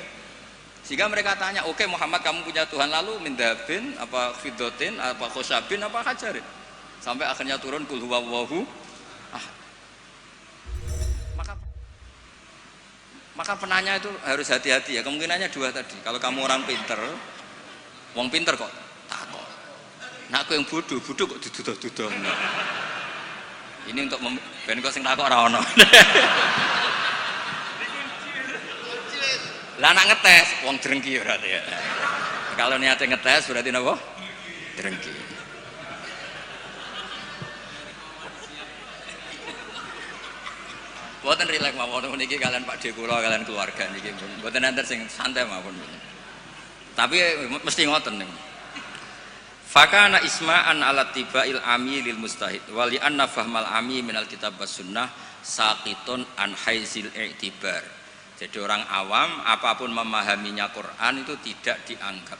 Sehingga mereka tanya, oke Muhammad kamu punya Tuhan, lalu min dhahabin apa fiddatin apa khosyabin apa hajarin. Sampai akhirnya turun kul huwallahu. Maka penanya itu harus hati-hati ya. Kemungkinannya dua tadi. Kalau kamu orang pinter, wong pinter kok takok. Nak aku yang bodoh kok diduduh-duduh. Ini untuk ben kok sing takok ora ono. Lah nak ngetes wong drengki berarti ya. Kalau niatnya ngetes berarti napa? Drengki. Mboten rileks mawon niki kalian Pak De kula kalian keluarga niki. Mboten enten sing santai mawon. Tapi mesti ngoten niku. Fakana isma'an ala tibail ami lil mustahid wali anna fahmal ami minal kitab was sunnah saqitun an haizil i'tibar. Jadi orang awam apapun memahaminya Quran itu tidak dianggap.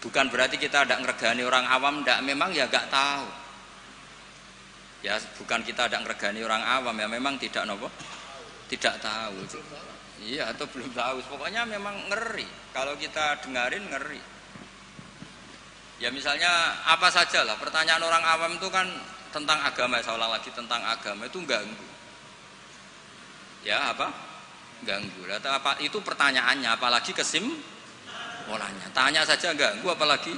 Bukan berarti kita tidak ngergani orang awam, tidak, memang ya gak tahu. Ya bukan kita tidak ngergani orang awam, ya memang tidak nopo, tidak tahu. Iya atau belum tahu. Pokoknya memang ngeri. Kalau kita dengarin ngeri. Ya misalnya apa saja lah, pertanyaan orang awam itu kan tentang agama, saya ulang lagi tentang agama itu ganggu. Ya apa? Ganggu. Atau apa itu pertanyaannya, apalagi kesimpulannya. Tanya saja ganggu, apalagi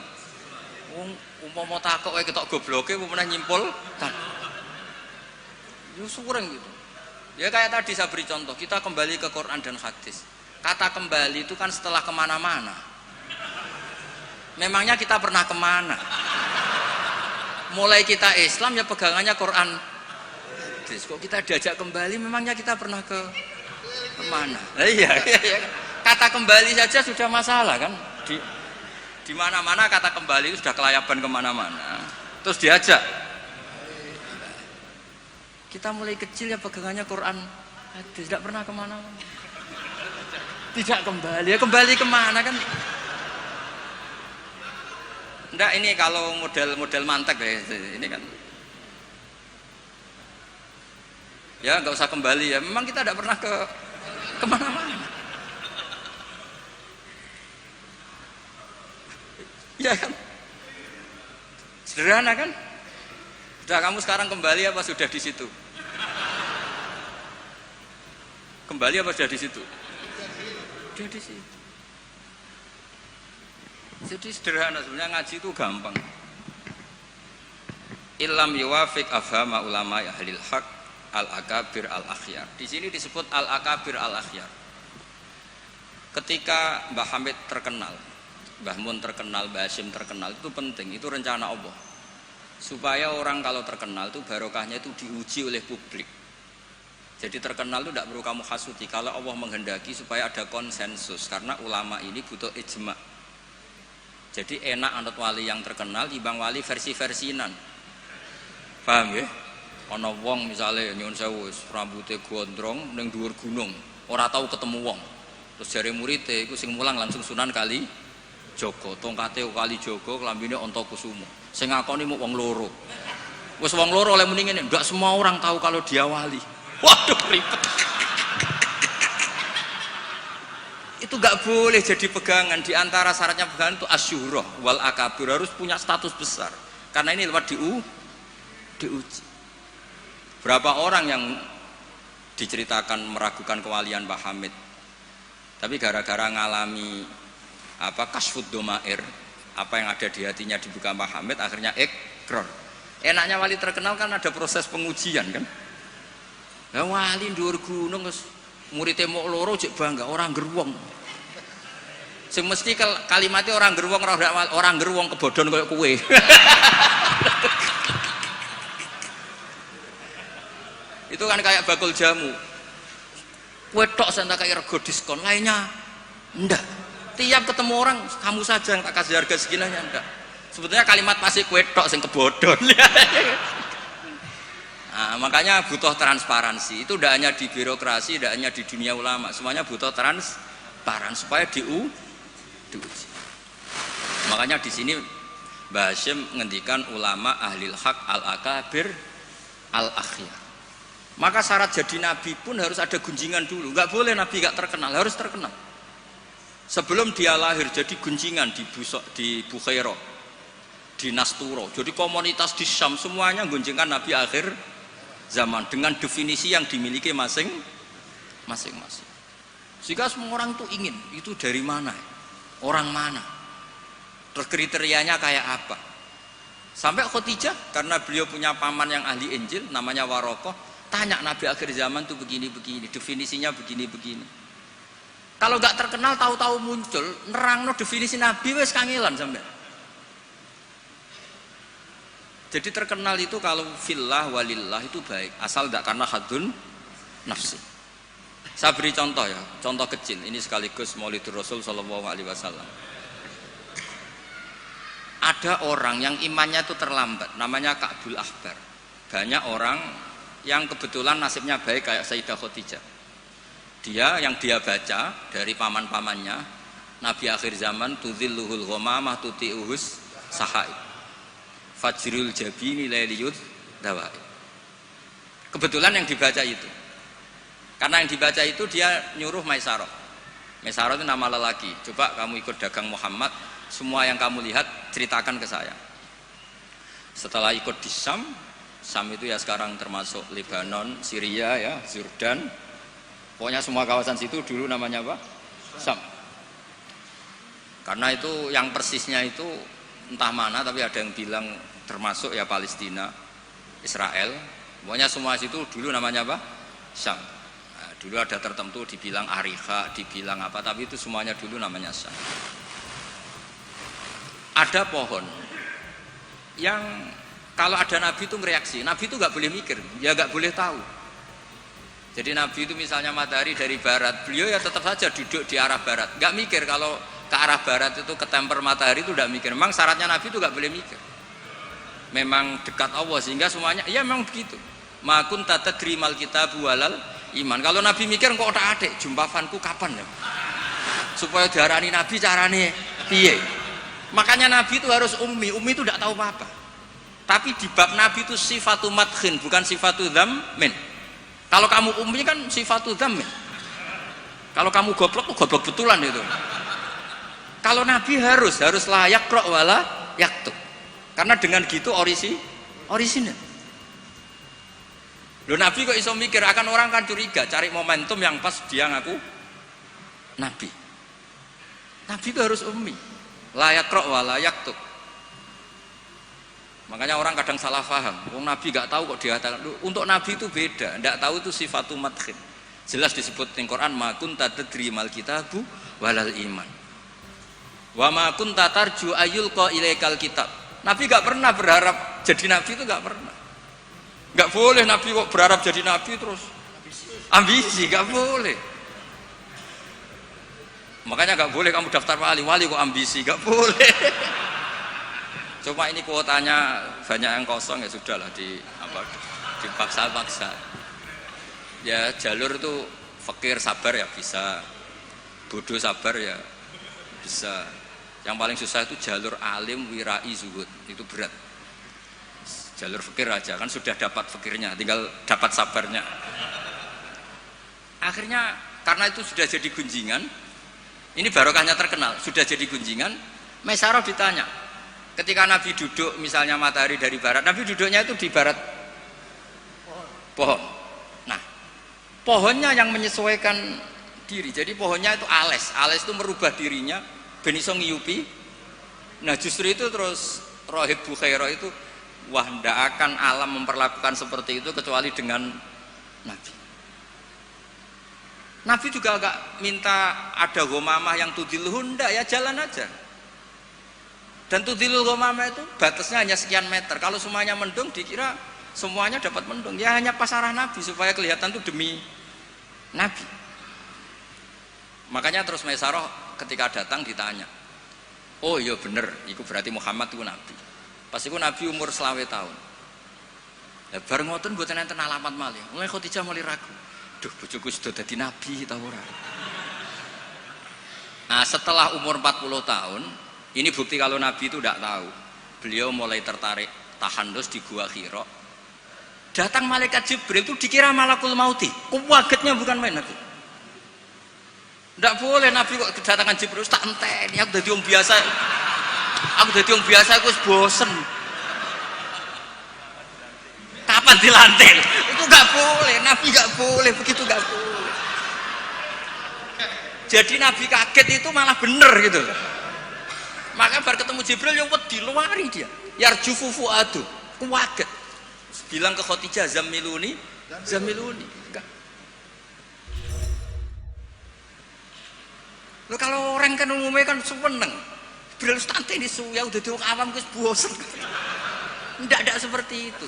mau takok kayak ketok gobloke, mau pernah nyimpul kan? Sureng gitu. Ya kayak tadi saya beri contoh, kita kembali ke Quran dan hadis. Kata kembali itu kan setelah kemana-mana. Memangnya kita pernah kemana? Mulai kita Islam ya pegangannya Quran. Kok kita diajak kembali, memangnya kita pernah kemana? Iya. Kata kembali saja sudah masalah kan? Di mana-mana kata kembali itu sudah kelayaban kemana-mana. Terus diajak. Kita mulai kecil ya pegangannya Quran. Tidak pernah kemana-mana. Tidak kembali. Ya kembali kemana kan? Enggak, ini kalau model mantek ya, ini kan ya nggak usah kembali ya, memang kita tidak pernah kemana-mana ya kan, sederhana kan. Sudah kamu sekarang kembali apa sudah di situ? Kembali apa sudah di situ? Sudah di situ. Jadi sederhana, sebenarnya ngaji itu gampang. Illam yuwafiq afhama ulama ahlil haq al-akabir al-akhyar. Di sini disebut al-akabir al-akhyar. Ketika Mbah Hamid terkenal, Mbah Mun terkenal, Mbah Hasyim terkenal, itu penting, itu rencana Allah. Supaya orang kalau terkenal itu barokahnya itu diuji oleh publik. Jadi terkenal itu tidak perlu kamu hasuti. Kalau Allah menghendaki supaya ada konsensus, karena ulama ini butuh ijma'. Jadi enak anut wali yang terkenal dibanding wali versi-versinan. Paham ya? Ana wong misale nyuwun sewu rambutnya gondrong ning dhuwur gunung, ora tahu ketemu wong. Terus jare muridé iku sing mulang langsung Sunan Kali Jaga, tongkate Kali Jaga, klambine Antakusuma. Sing ngakoni mung wong loro. Wes wong loro oleh muni ngene, enggak semua orang tahu kalau dia wali. Waduh ribet. Itu enggak boleh jadi pegangan. Di antara syaratnya pegangan itu asyurah wal akabir, harus punya status besar. Karena ini lewat diuji. Berapa orang yang diceritakan meragukan kewalian Mbah Hamid, tapi gara-gara ngalami kasfud domair, apa yang ada di hatinya dibuka Mbah Hamid, akhirnya ikrar. Enaknya wali terkenal kan ada proses pengujian kan. Lah wali dhuwur gunung muridé mok loro jek bangga orang geruwong. Sing mesti kalimatnya orang geruwong orang geruwong kebodhon koyo kowe. Itu kan kayak bakul jamu. Kowe tok sing tak kaya rego diskon, lainnya ndak. Tiap ketemu orang kamu saja yang tak kasih harga segini ndak. Sebetulnya kalimat pasti kue tok sing kebodhon. Nah, makanya butuh transparansi. Itu tidak hanya di birokrasi, tidak hanya di dunia ulama, semuanya butuh transparan supaya diuji. Makanya di sini Mbah Hasyim ngendikan ulama ahlil haq al-akabir al-akhyar. Maka syarat jadi nabi pun harus ada gunjingan dulu. Enggak boleh nabi enggak terkenal, harus terkenal. Sebelum dia lahir jadi gunjingan di Bukhairah, di Nasturo, jadi komunitas di Syam semuanya gunjingkan Nabi akhir zaman dengan definisi yang dimiliki masing-masing. Sehingga semua orang itu ingin, itu dari mana, orang mana, terus kriterianya kayak apa. Sampai Khadijah karena beliau punya paman yang ahli Injil namanya Warokoh, tanya Nabi akhir zaman itu begini-begini, definisinya begini-begini. Kalau nggak terkenal tahu-tahu muncul, nerangno definisi Nabi wes kangelan sampai. Jadi terkenal itu kalau fillah walillah itu baik, asal tidak karena hadun nafsi. Saya beri contoh ya, contoh kecil. Ini sekaligus Maulidur Rasul Shallallahu Alaihi Wasallam. Ada orang yang imannya itu terlambat, namanya Ka'bul Ahbar. Banyak orang yang kebetulan nasibnya baik kayak Sayyidah Khadijah. Yang dia baca dari paman-pamannya, Nabi akhir zaman tudzilluhul ghamamah tuti'uhus sahaib. Fajrul jabini lailiyud dawai. Kebetulan yang dibaca itu, karena yang dibaca itu dia nyuruh Maisarah. Maisarah itu nama lelaki. Coba kamu ikut dagang Muhammad, semua yang kamu lihat ceritakan ke saya. Setelah ikut di Syam itu ya sekarang termasuk Lebanon, Syria ya, Jordan, pokoknya semua kawasan situ dulu namanya apa? Syam. Karena itu yang persisnya itu entah mana, tapi ada yang bilang termasuk ya Palestina, Israel, pokoknya semua situ dulu namanya apa? Syam. Nah, dulu ada tertentu dibilang Ariha, dibilang apa, tapi itu semuanya dulu namanya Syam. Ada pohon yang kalau ada Nabi itu mereaksi, Nabi itu nggak boleh mikir, ya nggak boleh tahu. Jadi Nabi itu misalnya matahari dari barat, beliau ya tetap saja duduk di arah barat, nggak mikir kalau ke arah barat itu ketemper matahari itu tidak mikir. Memang syaratnya Nabi itu nggak boleh mikir. Memang dekat Allah sehingga semuanya, ya memang begitu. Makun tata krimal kitab walal iman. Kalau Nabi mikir kok tak adek, jumpafanku kapan ya? Supaya diarani Nabi carane piye? Makanya Nabi itu harus ummi. Ummi itu tidak tahu apa-apa. Tapi di bab Nabi itu sifatu madkhin, bukan sifatu dzammin. Kalau kamu ummi kan sifatu dzammin. Kalau kamu goblok, goblok betulan itu. Kalau Nabi harus layak rok wala yaktub. Karena dengan gitu orisinal. Loh Nabi kok iso mikir, akan orang kan curiga, cari momentum yang pas dia ngaku Nabi. Nabi itu harus ummi. Layak rok wala yaktub. Makanya orang kadang salah paham. Wong Nabi gak tahu kok dikatakan. Untuk Nabi itu beda, ndak tahu itu sifatu madkhin. Jelas disebut di Quran ma kunta tadri mal kitabu walal iman. Wa ma kunta tarju ayyulqa ilaikal kitab. Nabi gak pernah berharap jadi nabi, itu gak pernah. Gak boleh Nabi kok berharap jadi nabi terus ambisi, gak boleh. Makanya gak boleh kamu daftar wali kok ambisi, gak boleh. Cuma ini kuotanya banyak yang kosong, ya sudahlah dipaksa-paksa. Ya jalur itu fakir sabar ya bisa, bodoh sabar ya bisa. Yang paling susah itu jalur alim wirai zuhud, itu berat. jalur fikir aja kan sudah dapat fikirnya, tinggal dapat sabarnya. Akhirnya karena itu sudah jadi gunjingan, ini barokahnya terkenal, sudah jadi gunjingan. Maisarah ditanya, ketika Nabi duduk misalnya matahari dari barat, Nabi duduknya itu di barat pohon. Nah, pohonnya yang menyesuaikan diri, jadi pohonnya itu ales itu merubah dirinya ben iso ngiyupi. Nah justru itu terus Rohib Bukhairah itu, wah ndak akan alam memperlakukan seperti itu kecuali dengan Nabi. Nabi juga agak minta ada ghamamah yang tudilluhu, ndak, ya jalan aja. Dan tudilul ghamamah itu batasnya hanya sekian meter. Kalau semuanya mendung dikira semuanya dapat mendung, ya hanya pas arah Nabi supaya kelihatan itu demi Nabi. Makanya terus Maisarah ketika datang ditanya, oh iya bener, itu berarti Muhammad itu Nabi. Pas itu Nabi umur 20 tahun. Ya bareng ngoten mboten enten alamat malih. Mulai Khadijah mulai ragu. Duh, bojoku sudah jadi Nabi ta ora? Nah, setelah umur 40 tahun, ini bukti kalau Nabi itu tidak tahu. Beliau mulai tertarik tahandus di Gua Hira. Datang malaikat Jibril itu dikira malakul mauti. Kagetnya bukan main Nabi. Tidak boleh Nabi kok kedatangan Jibril tak enteni, aku jadi orang biasa. Aku jadi orang biasa, aku bosen. Kapan dilantik? Itu nggak boleh, Nabi nggak boleh, begitu nggak boleh. Jadi Nabi kaget itu malah bener gitu. Maka baru ketemu Jibril yang wedi luari dia. Yarjufu fuadu, kaget. Bilang ke Khadijah, Zamiluni. Loh, kalau orang kan umumnya kan seneng. Jibril stantai di suya udah diwong awam wis bosen. Tidak seperti itu.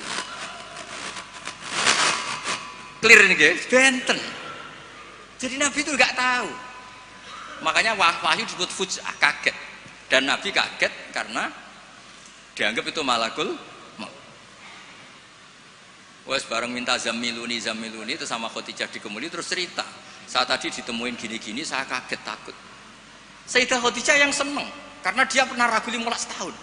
Clear ini guys, benten. Jadi Nabi itu nggak tahu. Makanya wahyu disebut fuj'ah, kaget. Dan Nabi kaget karena dianggap itu malakul maut. Wes bareng minta zamiluni itu sama Khadijah dikemuli terus cerita. Saat tadi ditemuin gini-gini saya kaget takut. Sayyidah Khadijah yang seneng karena dia pernah ragu 15 tahun.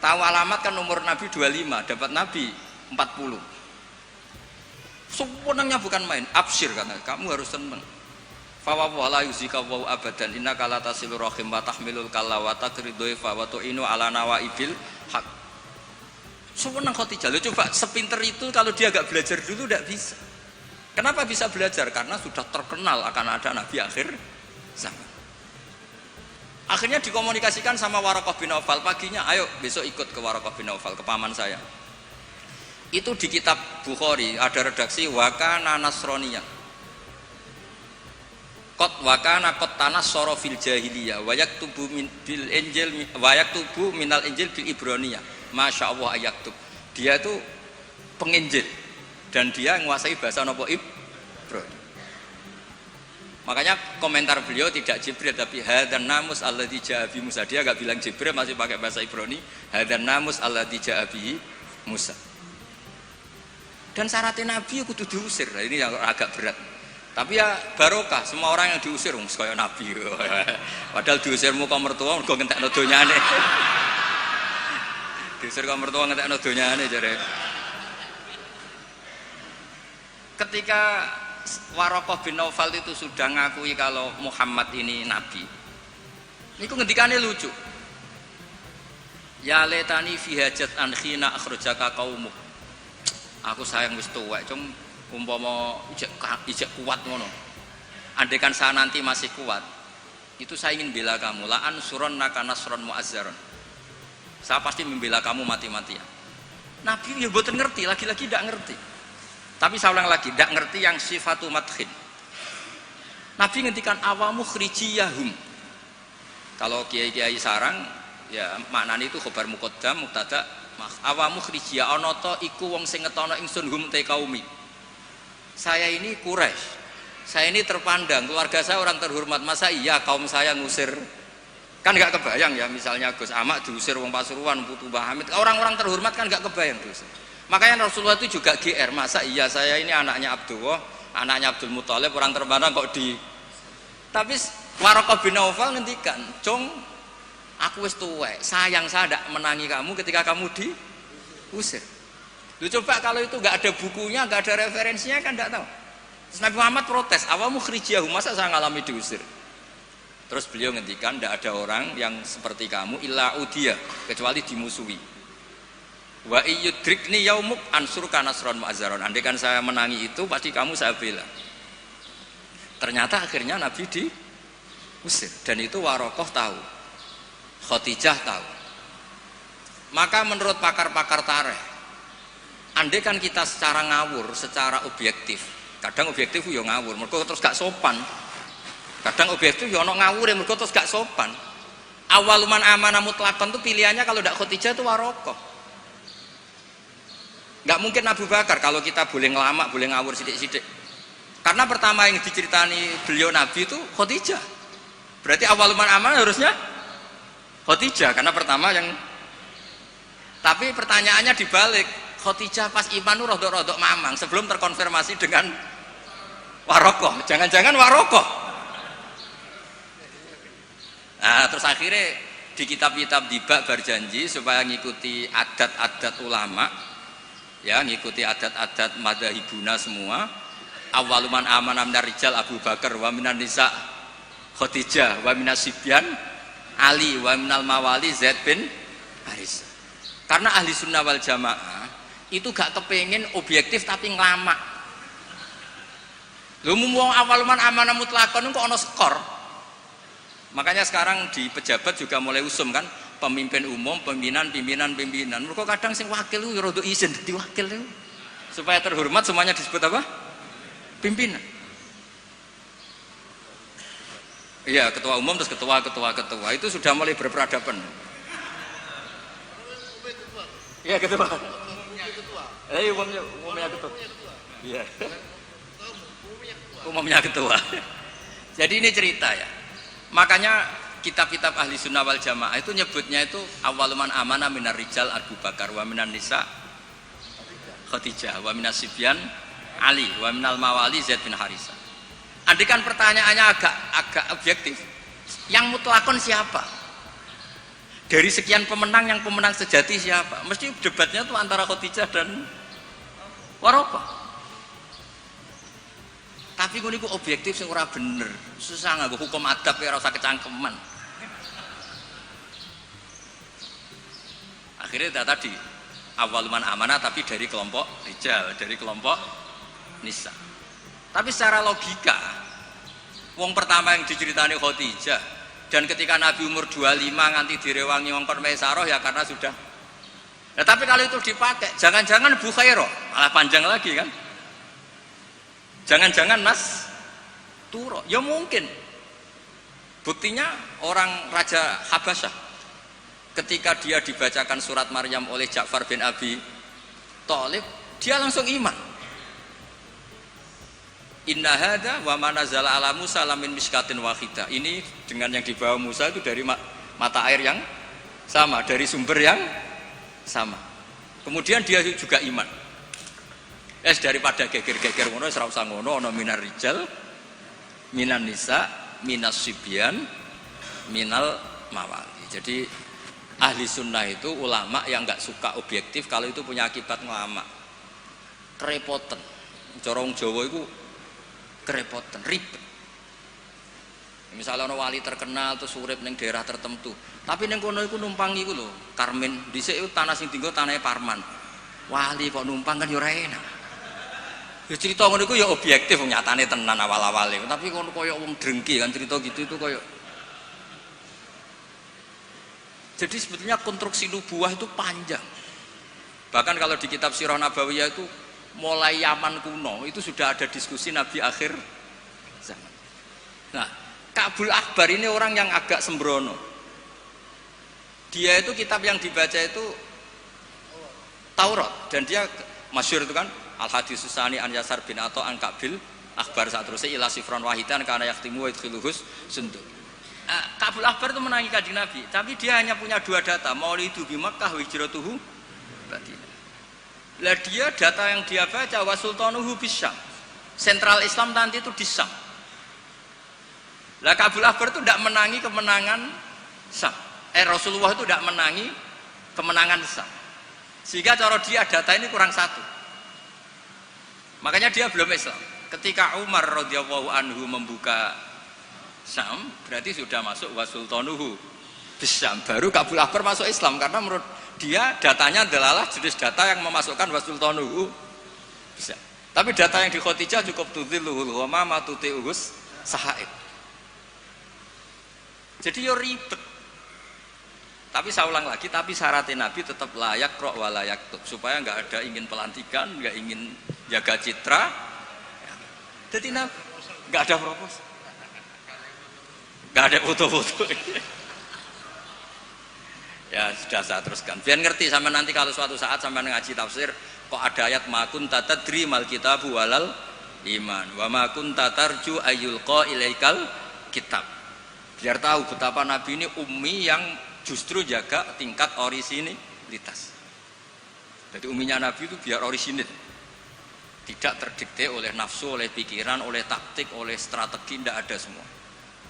Tahu alamat kan umur Nabi 25, dapat Nabi 40. Sebenarnya bukan main, absyir katanya, kamu harus seneng. Fa wala yuzika wa abadan innaka la tasilur rahim wa tahmilul kalla wa takridu fa wa tu'inu ala nawaibil haq. Sebenarnya Khadijah, lo coba sepinter itu kalau dia agak belajar dulu tidak bisa. Kenapa bisa belajar? Karena sudah terkenal akan ada Nabi akhir zaman. Akhirnya dikomunikasikan sama Waraqah bin Naufal, paginya ayo besok ikut ke Waraqah bin Naufal, ke paman saya. Itu di kitab Bukhari ada redaksi wakana nasroniyah kot wakana kot tanah soro fil jahiliyah wayak tubuh bil injil wayak tubuh minal injil bil ibroniyah. Masya Allah ayaktub, dia itu penginjil dan dia menguasai bahasa nopo Ibrani. Makanya komentar beliau tidak Jibril tapi hadan namus alladzi jaa bi Musa. Dia enggak bilang Jibril, masih pakai bahasa Ibrani, hadan namus alladzi jaa bi Musa. Dan syaratnya Nabi kudu diusir. Nah, ini yang agak berat. Tapi ya barokah, semua orang yang diusir kaya Nabi. Padahal diusirmu kok mertua mergo ngentekno donyane. Diusir kok mertua ngentekno donyane jare. Ketika Waraqah bin Naufal itu sudah ngakui kalau Muhammad ini nabi. Niku ngendikane lucu. Ya letani fi hajat an khina akhrajaka qaumuk. Aku sayang wis tuwek, cung umpama ijek kuat ngono. Andaikan saya nanti masih kuat, itu saya ingin bela kamu. La ansuron naka nasron muazzaron. Saya pasti membela kamu mati-matian. Nabi ya mboten ngerti, lagi-lagi tidak ngerti. Tapi saya ulang lagi, tidak ngerti yang sifatu madkhin. Nabi ngendikan awamu khrijiyahum. Kalau kiai-kiai sarang, ya maknanya itu khobar muqaddam, mubtada, awamu khrijiyah ana ta iku wong sing ngetono ingsun hum te kaumi. Saya ini Quraisy. Saya ini terpandang, keluarga saya orang terhormat. Masa iya kaum saya ngusir? Kan enggak kebayang ya, misalnya Gus Ahmad diusir wong Pasuruan, Putu Mbah Hamid. Orang-orang terhormat kan enggak kebayang diusir. Makanya Rasulullah itu juga GR, masa iya saya ini anaknya Abdullah, anaknya Abdul Muthalib, orang terpandang kok di. Tapi Waraqah bin Naufal ngendikan, "Cung, aku wis tuwek, sayang saya ndak menangi kamu ketika kamu usir. Lu coba kalau itu nggak ada bukunya, nggak ada referensinya kan nggak tahu. Terus Nabi Muhammad protes, awamu khrijiyahum, masa saya ngalami diusir? Terus beliau ngendikan, tidak ada orang yang seperti kamu illa udiya, kecuali dimusuhi. Wa iyyudrikni yaumuk ansurka nasron mu'azzaron. Andai kan saya menangi itu, pasti kamu saya bela. Ternyata akhirnya Nabi diusir, dan itu Warokoh tahu, Khadijah tahu. Maka menurut pakar-pakar tarikh, andai kan kita secara ngawur, secara objektif, kadang objektif yo ngawur, mergo terus gak sopan. Kadang objektif yo ono ngawur, mergo terus gak sopan. Awaluman amanah mutlaqan tuh pilihannya kalau ndak Khadijah itu Warokoh. Nggak mungkin Abu Bakar kalau kita boleh ngelamak, boleh ngawur sidik-sidik. Karena pertama yang diceritani beliau Nabi itu Khadijah. Berarti awaluman amanah harusnya Khadijah karena pertama yang. Tapi pertanyaannya dibalik, Khadijah pas iman itu rodok-rodok mamang sebelum terkonfirmasi dengan Warokoh. Jangan-jangan Warokoh. Nah, terus akhirnya di kitab-kitab dibak berjanji supaya ngikuti adat-adat ulama, ya ngikuti adat-adat madzhabuna semua. Awaluman amanah minar rijal Abu Bakar, wa minan nisa Khadijah, wa minas sibyan Ali, wa minal mawali Zaid bin Haris. Karena ahli sunnah wal jamaah itu gak kepengen objektif tapi ngelamak. Lu mau awaluman amanah mutlaqan kok ono skor. Makanya sekarang di pejabat juga mulai usum kan, pemimpin umum, pimpinan. Mereka kadang sing wakil itu rada izin dadi wakil itu. Supaya terhormat semuanya disebut apa? Pimpinan. Iya, ketua umum terus ketua itu sudah mulai berperadaban. Iya, ketua. Umumnya ketua. Iya. Umumnya ketua. Jadi ini cerita ya. Makanya kitab-kitab ahli sunnah wal jamaah itu nyebutnya itu awaluman amanah minar rijal Abu Bakar, wa minan nisa Khadijah, wa minas sibyan Ali, wa minal mawali Zaid bin Harisah. Andai kan pertanyaannya agak objektif, yang mutlakon siapa? Dari sekian pemenang, yang pemenang sejati siapa? Mesti debatnya tuh antara Khadijah dan Warokoh. Tapi gue niku objektif sing ora bener, susah nganggo hukum adab ya ora usah kecangkeman. Akhirnya tadi awaluman amanah tapi dari kelompok rijal, dari kelompok nisa. Tapi secara logika, wong pertama yang diceritani Khadijah, dan ketika Nabi umur 25 nganti direwangi wong kon Maisarah ya karena sudah. Nah, tapi kalau itu dipakai, jangan-jangan Bukhairah, malah panjang lagi kan? Jangan-jangan Nas Turo, ya mungkin. Buktinya orang Raja Habasyah, ketika dia dibacakan surat Maryam oleh Ja'far bin Abi Thalib, dia langsung iman. Inna hadza wa ma nazala ala Musa lamin miskatin wahidah. Ini dengan yang dibawa Musa itu dari mata air yang sama, dari sumber yang sama. Kemudian dia juga iman. Daripada geger-geger ngono ora usah ngono, ana minar rijal, minan nisa, minas sibyan, minal mawali. Jadi ahli sunnah itu ulama yang enggak suka objektif kalau itu punya akibat ngelama. Kerepotan. Cara wong Jawa itu kerepotan, ribet. Misalnya ana wali terkenal terus urip ning daerah tertentu, tapi ning kono iku numpang iku lho, Karmen. Dhisik itu tanah sing dienggo tanahe Parman. Wali kok numpang kan ya ora enak. Ya cerita ngono iku ya objektif nyatane tenan awal-awale. Tapi kono koyo wong drengki kan cerita gitu itu koyo. Jadi sebetulnya konstruksi nubuah itu panjang. Bahkan kalau di kitab Sirah Nabawiyah itu mulai Yaman kuno itu sudah ada diskusi Nabi akhir zaman. Nah, Ka'bul Akbar ini orang yang agak sembrono. Dia itu kitab yang dibaca itu Taurat dan dia masyhur itu kan Al-Hadis Susani an Yasar bin Atha an Ka'bil Akbar saat terusnya ila sifron wahidan karena yaktimu wa idkhiluhus sunduk. Ka'bul Akbar itu menangi Kanjeng Nabi, tapi dia hanya punya dua data, maulidu bi Makkah wa hijratuhu Madinah. Lah dia data yang dia baca wa sultanuhu bisyam. Sentral Islam nanti itu di Syam. Lah Ka'bul Akbar itu tidak menangi kemenangan Syam. Rasulullah itu tidak menangi kemenangan Syam. Sehingga cara dia data ini kurang satu. Makanya dia belum Islam. Ketika Umar radhiyallahu anhu membuka Syam, berarti sudah masuk wasultanuhu Bisyam. Baru Kabul Akbar masuk Islam karena menurut dia datanya adalah jenis data yang memasukkan wasultanuhu Bisyam. Tapi data yang di Khadijah cukup tudhilluhul ghamama tuti'uhus sahaib. Jadi yo ribet. Tapi saya ulang lagi, tapi syaratnya Nabi tetap layak rok walayak tuh, supaya nggak ada ingin pelantikan, nggak ingin jaga citra. Jadi Nabi nggak ada proposal, nggak ada foto-foto. Ya sudah saya teruskan. Biar ngerti sama nanti kalau suatu saat sampai ngaji tafsir, kok ada ayat makun tatadri mal kitabu walal iman, wa makun tatarju ayyulqa ilaikal kitab. Biar tahu betapa Nabi ini ummi yang justru jaga tingkat orisinilitas. Jadi umminya Nabi itu biar orisinil, tidak terdikte oleh nafsu, oleh pikiran, oleh taktik, oleh strategi, tidak ada semua.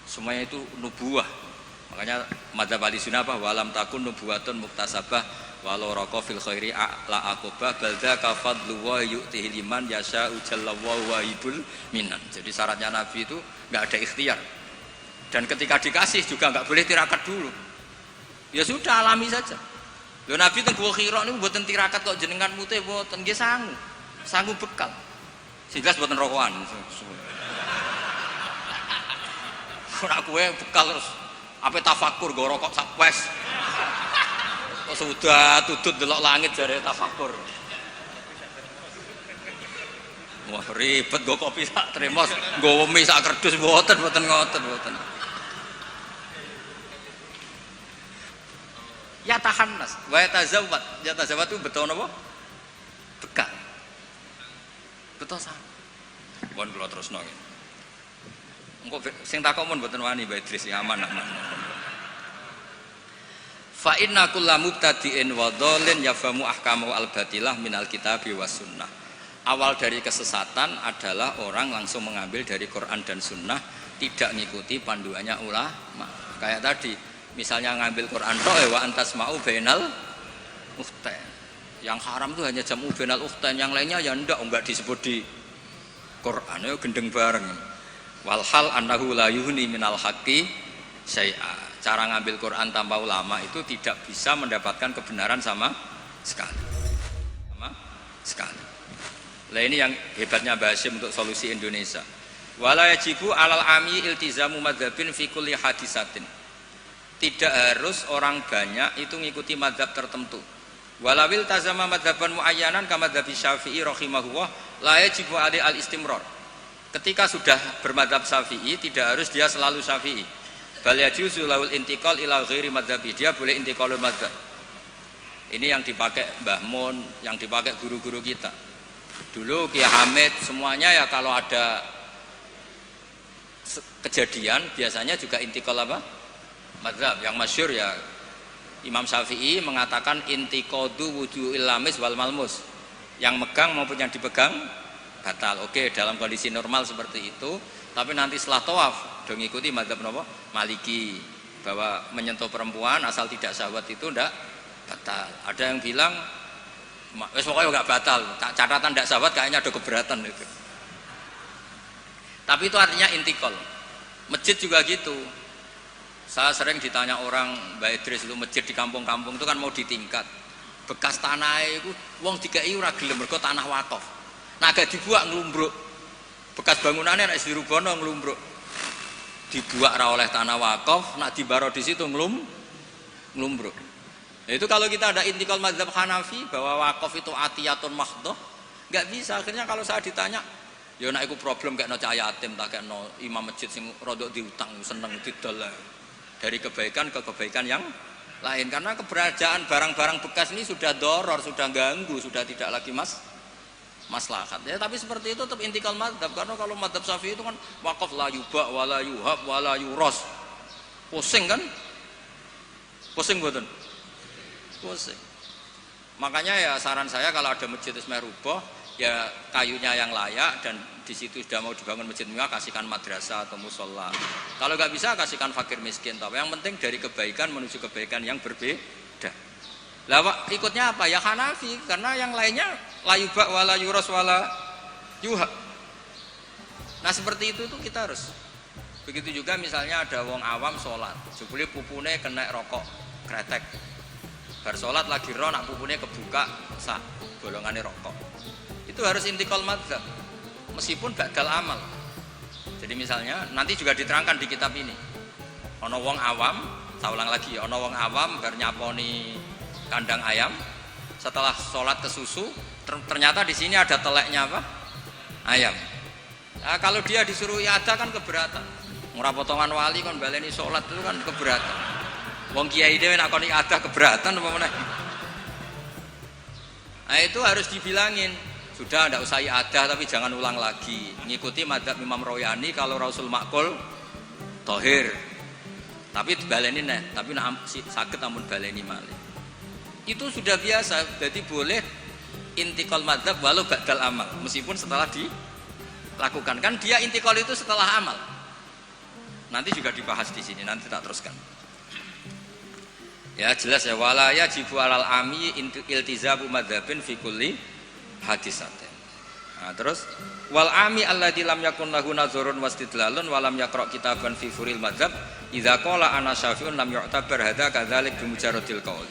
Semuanya itu nubuwah. Makanya madzhab Ahlussunnah apa? Walam takun nubuwatun muktasabah walau raqa fil khairi la aqobah balda kafadlu wa yu'tihi liman yasha ujallallahu wahibul minan. Jadi syaratnya Nabi itu nggak ada ikhtiar. Dan ketika dikasih juga nggak boleh tirakat dulu. Ya sudah alami saja. Lho Nabi teng Gua Hira niku mboten tirakat kok jenengan mute mboten nggih sangu. Sangu bekal. Sehingga mboten rokokan. Ora kowe bekal terus ape tafakur go rokok sak wes. Kok sudah tutut delok langit jare tafakur. Wah ribet go kopi sak tremos, go wemi sak kerdus mboten ngoten. Ya tahannas, wa yatazawwad. Ya tazawwad itu betul napa? Bekal. Betul sah. Mohon kula terusno nggih. Engko sing takok mun mboten wani Mbak Idris ya aman. Fa inna kullu mubtadi'in wa dhalin yafamu ahkamu al-batilah minal kitabi was sunnah. Awal dari kesesatan adalah orang langsung mengambil dari Quran dan sunnah, tidak mengikuti panduannya ulama. Kayak tadi misalnya ngambil Quran tok wa antasma'u bainal ukhtain. Yang haram itu hanya jamu bainal ukhtain, yang lainnya ya enggak disebut di Quran, ya gendeng bareng. Walhal annahu la yuhni minal haqqi syai'a. Cara ngambil Quran tanpa ulama itu tidak bisa mendapatkan kebenaran sama sekali. Lah ini yang hebatnya Mbah Hasyim untuk solusi Indonesia. Wala yajibu alal ami iltizamu madzhabin fi kulli hadisatin. Tidak harus orang banyak itu mengikuti madzhab tertentu. Walawil tazama madzhaban muayyanan kama madzhab Syafi'i rahimahullah la yajibu alai al-istimrar. Ketika sudah bermadzhab Syafi'i tidak harus dia selalu Syafi'i. Bal yajuzu lahul intiqal ila ghairi madzhabi. Dia boleh intiqalul madzhab. Ini yang dipakai Mbah Mun, yang dipakai guru-guru kita. Dulu Kiai Hamid semuanya ya kalau ada kejadian biasanya juga intiqal apa? Madzhab. Yang masyhur ya Imam Syafi'i mengatakan intiqadu wujuhil lamis wal malmus. Yang megang maupun yang dipegang batal. Oke, dalam kondisi normal seperti itu, tapi nanti setelah tawaf dong ikuti madzhab napa? Maliki, bahwa menyentuh perempuan asal tidak syahwat itu ndak batal. Ada yang bilang wis pokoknya enggak batal, catatan ndak syahwat kayaknya ada keberatan itu. Tapi itu artinya intikal. Masjid juga gitu. Saya sering ditanya orang, Mbak Idris itu masjid di kampung-kampung itu kan mau ditingkat. Bekas tanah itu wong dikai ora gelem mergo tanah wakaf. Nah agak dibuat nglumbruk. Bekas bangunannya nek dirubono nglumbruk. Dibuat ra oleh tanah wakaf, nak dibaro di situ nglumbruk. Nah, itu kalau kita ada intikal mazhab Hanafi bahwa wakaf itu atiyatun mahdhah, enggak bisa. Akhirnya kalau saya ditanya, ya nek iku problem kayak no cahaya yatim tak kayak no imam masjid sing rodok diutang seneng didol dari kebaikan ke kebaikan yang lain, karena keberadaan barang-barang bekas ini sudah doror, sudah ganggu, sudah tidak lagi maslahat ya. Tapi seperti itu tetap intikal madzhab, karena kalau madzhab Syafi'i itu kan wakaf la yuba wala yuhab wala yuros, pusing kan, pusing betul, pusing. Makanya ya saran saya kalau ada masjid ismeh rubah ya kayunya yang layak, dan di situ sudah mau dibangun masjid mewah, kasihkan madrasah atau musola. Kalau nggak bisa kasihkan fakir miskin. Tapi yang penting dari kebaikan menuju kebaikan yang berbeda. Lah ikutnya apa? Ya Hanafi, karena yang lainnya la yubah wala yuras wala yuha. Nah seperti itu kita harus. Begitu juga misalnya ada wong awam sholat, jebule pupune kena rokok kretek. Bar sholat lagi ro nak pupune kebuka sak bolongane rokok. Itu harus intikal madzhab. Meskipun gagal amal. Jadi misalnya nanti juga diterangkan di kitab ini. Ana wong awam, saya ulang lagi, ana wong awam bar nyaponi kandang ayam, setelah sholat ke susu, ternyata di sini ada teleknya apa? Ayam. Nah, kalau dia disuruh iada kan keberatan. Murah potongan wali kon baleni sholat itu kan keberatan. Wong kiai dhewe nak kon iada keberatan apa meneh. Nah itu harus dibilangin. Sudah tidak usah iada tapi jangan ulang lagi. Ngikuti madzhab Imam Royani kalau Rasul Makul tohir. Tapi dibaleni nek, tapi nak sakit amun baleni malih. Itu sudah biasa, jadi boleh intikal madzhab walau gagal amal, meskipun setelah dilakukan. Kan dia intikal itu setelah amal. Nanti juga dibahas di sini, nanti tak teruskan. Ya jelas ya, wala yajibu alal ami iltizamu madzhabin fi kulli hadisatin. Nah, terus wal ami alladzi lam yakun lahu nazarun wastidlalun wa lam yaqra kitaban fi furil madzhab idza qala ana syafi'un lam yu'tabar hadza kadzalik bi mujarradil qaul.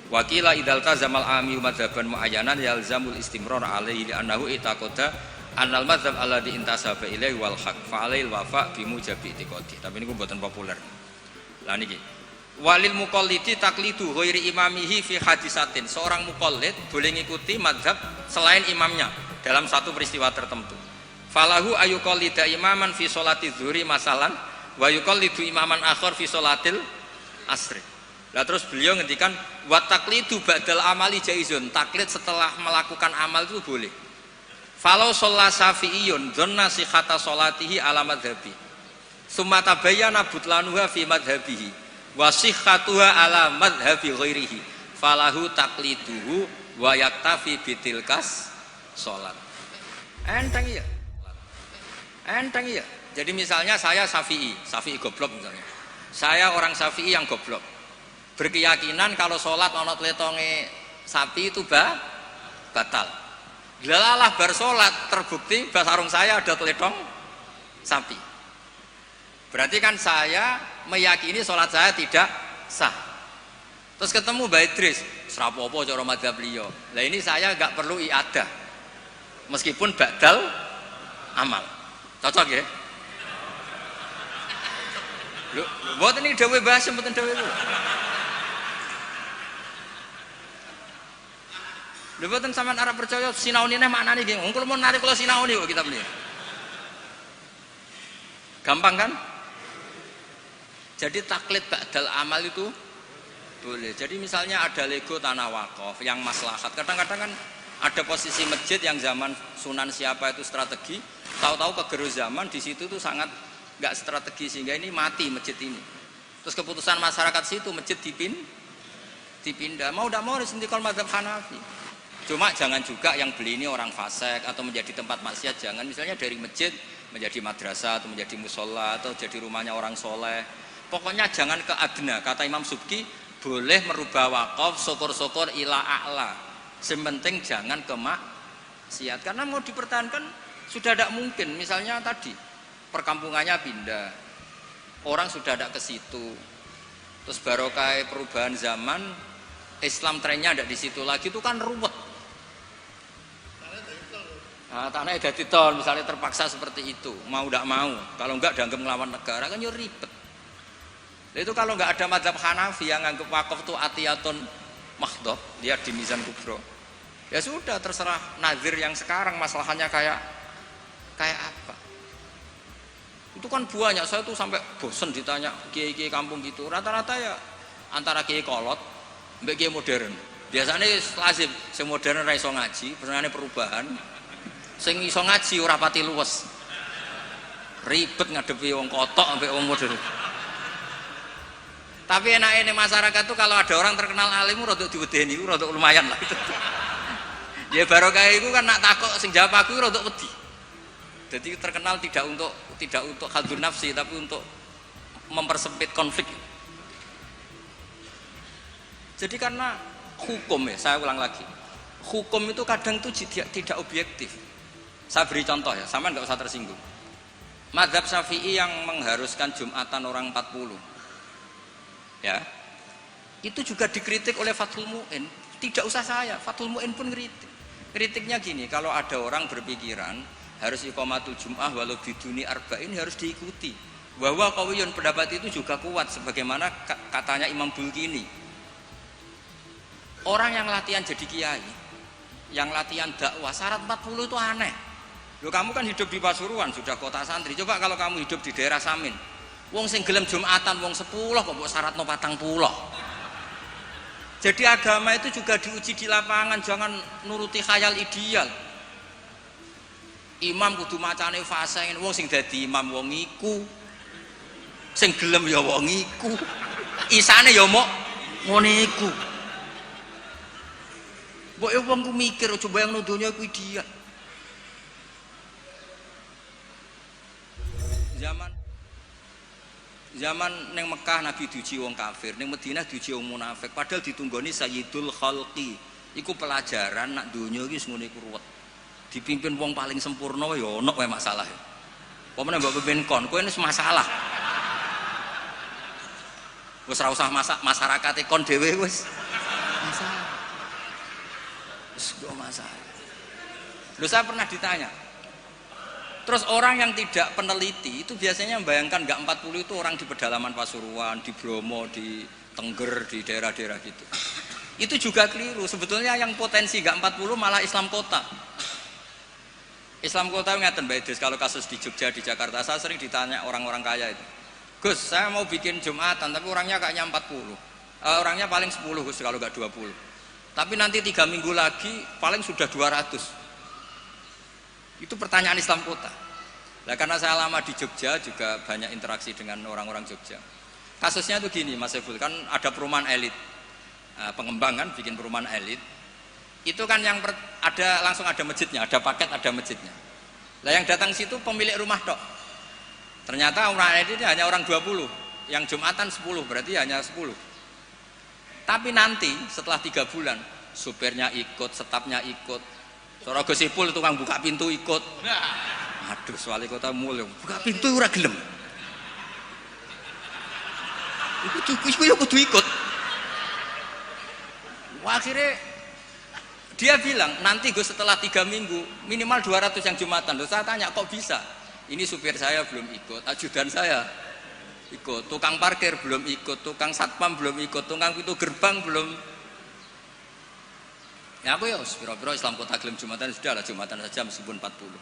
Wakila idal tazamal ami madzhaban muayyanan yalzamul istimrar alaihi li'annahu itaqada annal madzhab alladhi intasaba ilaihi wal haq fa alail wafa bi mujabi itiqadi. Tapi ini mboten populer. Lah niki. Walil muqallidi taqlidu ghairi imamihi fi hadisatin. Seorang muqallid boleh ngikuti madzhab selain imamnya dalam satu peristiwa tertentu. Falahu ayuqallida imaman fi sholati dzuhri masalan wa yuqallidu imaman akhar fi sholatil asri. Nah terus beliau ngendikan wa taqlidu ba'dal amali jaizun, taklid setelah melakukan amal itu boleh. Falau sholla syafi'iyun dzanna sihhata sholatihi ala madhabi summa tabayyana butlanuha fi madhabihi wa sihhatuha ala madhabi ghairihi falahu taqliduhu wa yaktafi bitilkas sholat. Enteng ya? Enteng ya? Jadi misalnya saya Syafi'i goblok misalnya. Saya orang Syafi'i yang goblok. Berkeyakinan kalau sholat ana tletonge sapi itu batal. Glalah bar sholat terbukti sarung saya ada teletong sapi. Berarti kan saya meyakini sholat saya tidak sah. Terus ketemu Mbak Idris, serapopo cara madzhab beliau. Lah ini saya enggak perlu iadah. Meskipun badal amal. Cocok ya? Lho, mboten iki dawuh bahas mboten dawuh itu. Lha mboten sampean arep percaya sinaune neh maknane nggih. Wong kula mun narik kula sinaune kok kitab ini. Gampang kan? Jadi taklid ba'dal amal itu boleh. Jadi misalnya ada lego tanah wakaf yang maslahat. Kadang-kadang kan ada posisi masjid yang zaman Sunan siapa itu strategi, tahu-tahu kegeru zaman di situ tuh sangat enggak strategi sehingga ini mati masjid ini. Terus keputusan masyarakat situ masjid dipindah. Mau tidak mau harus intikal madzhab Hanafi. Cuma jangan juga yang beli ini orang fasik atau menjadi tempat maksiat, jangan. Misalnya dari masjid menjadi madrasah atau menjadi musola atau jadi rumahnya orang soleh. Pokoknya jangan ke adna. Kata Imam Subki boleh merubah wakaf syukur-syukur ila a'la. Sementing jangan ke maksiat. Karena mau dipertahankan sudah tidak mungkin. Misalnya tadi perkampungannya pindah, orang sudah tidak ke situ. Terus barokah perubahan zaman, Islam trennya tidak di situ lagi, itu kan ruwet. Nah, tanahnya jadi tol, misalnya terpaksa seperti itu, mau tidak mau. Kalau enggak dianggap melawan negara kan ya ribet. Itu kalau enggak ada madzhab Hanafi yang anggap wakaf itu atiyatun mahdhah, lihat di Mizan Kubro. Ya sudah terserah nazir yang sekarang masalahnya kayak apa. Itu kan banyak, saya tuh sampai bosen ditanya kiai-kiai kampung gitu. Rata-rata ya antara kiai kolot mbek kiai modern. Biasanya lazim sing modern ra iso ngaji, pesenane perubahan. Sing iso ngaji ora pati luwes. Ribet ngadepi wong kotok mbek wong modern. Tapi enake ning masyarakat tuh kalau ada orang terkenal alim rada diwedeni, rada lumayan lah itu. Ya barokah iku kan nak takok sing jawab aku rada wedi. Jadi terkenal tidak untuk hadun nafsi tapi untuk mempersempit konflik. Jadi karena hukum ya, saya ulang lagi. Hukum itu kadang tuh tidak objektif. Saya beri contoh ya, sama nggak usah tersinggung. Mazhab Syafi'i yang mengharuskan Jumatan orang 40, ya, itu juga dikritik oleh Fathul Mu'in. Tidak usah saya, Fathul Mu'in pun kritik. Kritiknya gini, kalau ada orang berpikiran harus iqamatul Jum'ah walau biduni arba'in harus diikuti. Bahwa qawiyun pendapat itu juga kuat, sebagaimana katanya Imam Bulkini. Orang yang latihan jadi kiai, yang latihan dakwah syarat 40 itu aneh. Loh, kamu kan hidup di Pasuruan, sudah kota santri. Coba kalau kamu hidup di daerah Samin, wong sing gelem Jumatan wong 10 kok mbok syaratno 40. Jadi agama itu juga diuji di lapangan, jangan nuruti khayal ideal. Imam kudu macane faseng, wong sing dadi imam wong iku. Sing gelem ya wong iku. Isane ya mok ngene iku. Mbok yo wong ku mikir aja bayangno donya iku ideal. Zaman neng Mekah Nabi diuji wong kafir, neng Madinah diuji wong munafik. Padahal ditunggoni Sayyidul Khalqi. Iku pelajaran nak donya iki ngono iku ruwet. Dipimpin wong paling sempurna ya ono wae masalah. Pemene mbok pimpin kon, kowe wis masalah. Wis ora usah masyarakate kon dhewe wis masalah. Wis do masalah. Lho, saya pernah ditanya. Terus orang yang tidak peneliti itu biasanya membayangkan nggak 40 itu orang di pedalaman Pasuruan, di Bromo, di Tengger, di daerah-daerah gitu. Itu juga keliru. Sebetulnya yang potensi nggak 40 malah Islam kota. Islam kota ngeten Mbak Idris, kalau kasus di Jogja, di Jakarta, saya sering ditanya orang-orang kaya itu. Gus, saya mau bikin Jumatan tapi orangnya kayaknya 40. Orangnya paling 10 Gus kalau nggak 20. Tapi nanti 3 minggu lagi paling sudah 200. Itu pertanyaan Islam kota. Nah, karena saya lama di Jogja juga banyak interaksi dengan orang-orang Jogja. Kasusnya tuh gini Mas Ebul, kan ada perumahan elit, pengembangan bikin perumahan elit. Itu kan yang langsung ada masjidnya, ada paket ada masjidnya. Nah, yang datang situ pemilik rumah tok. Ternyata orang elit ini hanya orang 20, yang Jumatan 10, berarti hanya 10. Tapi nanti setelah 3 bulan, supirnya ikut, stafnya ikut. Cara Gosipul tukang buka pintu ikut. Aduh, wali kota mulya buka pintu ora gelem. Iku kudu ikut. Wah, akhirnya dia bilang nanti gue setelah 3 minggu minimal 200 yang Jumatan. Loh, saya tanya kok bisa? Ini supir saya belum ikut, ajudan saya ikut, tukang parkir belum ikut, tukang satpam belum ikut, tukang pintu gerbang belum. Ya aku ya, piro-piro Islam kota gelem Jumatan sudah lah, Jumatan saja meskipun 40.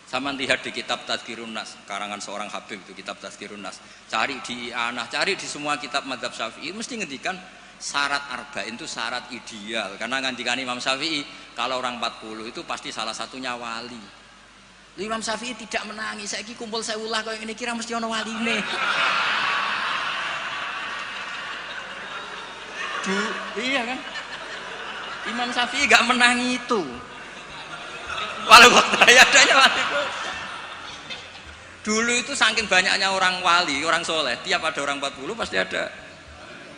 Sama lihat di kitab Tazkirun Nas, karangan seorang Habib itu kitab Tazkirun Nas. Cari di Anah, cari di semua kitab mazhab Syafi'i mesti ngendikan syarat arba'in itu syarat ideal. Karena ngendikan Imam Syafi'i kalau orang 40 itu pasti salah satunya wali. Imam Syafi'i tidak menangis. Saiki kumpul sewulah kaya ngene kira mesti ana waline. Iya kan? Imam Syafi'i gak menang itu. Walau adanya wali kota. Dulu itu saking banyaknya orang wali, orang soleh, tiap ada orang 40 pasti ada.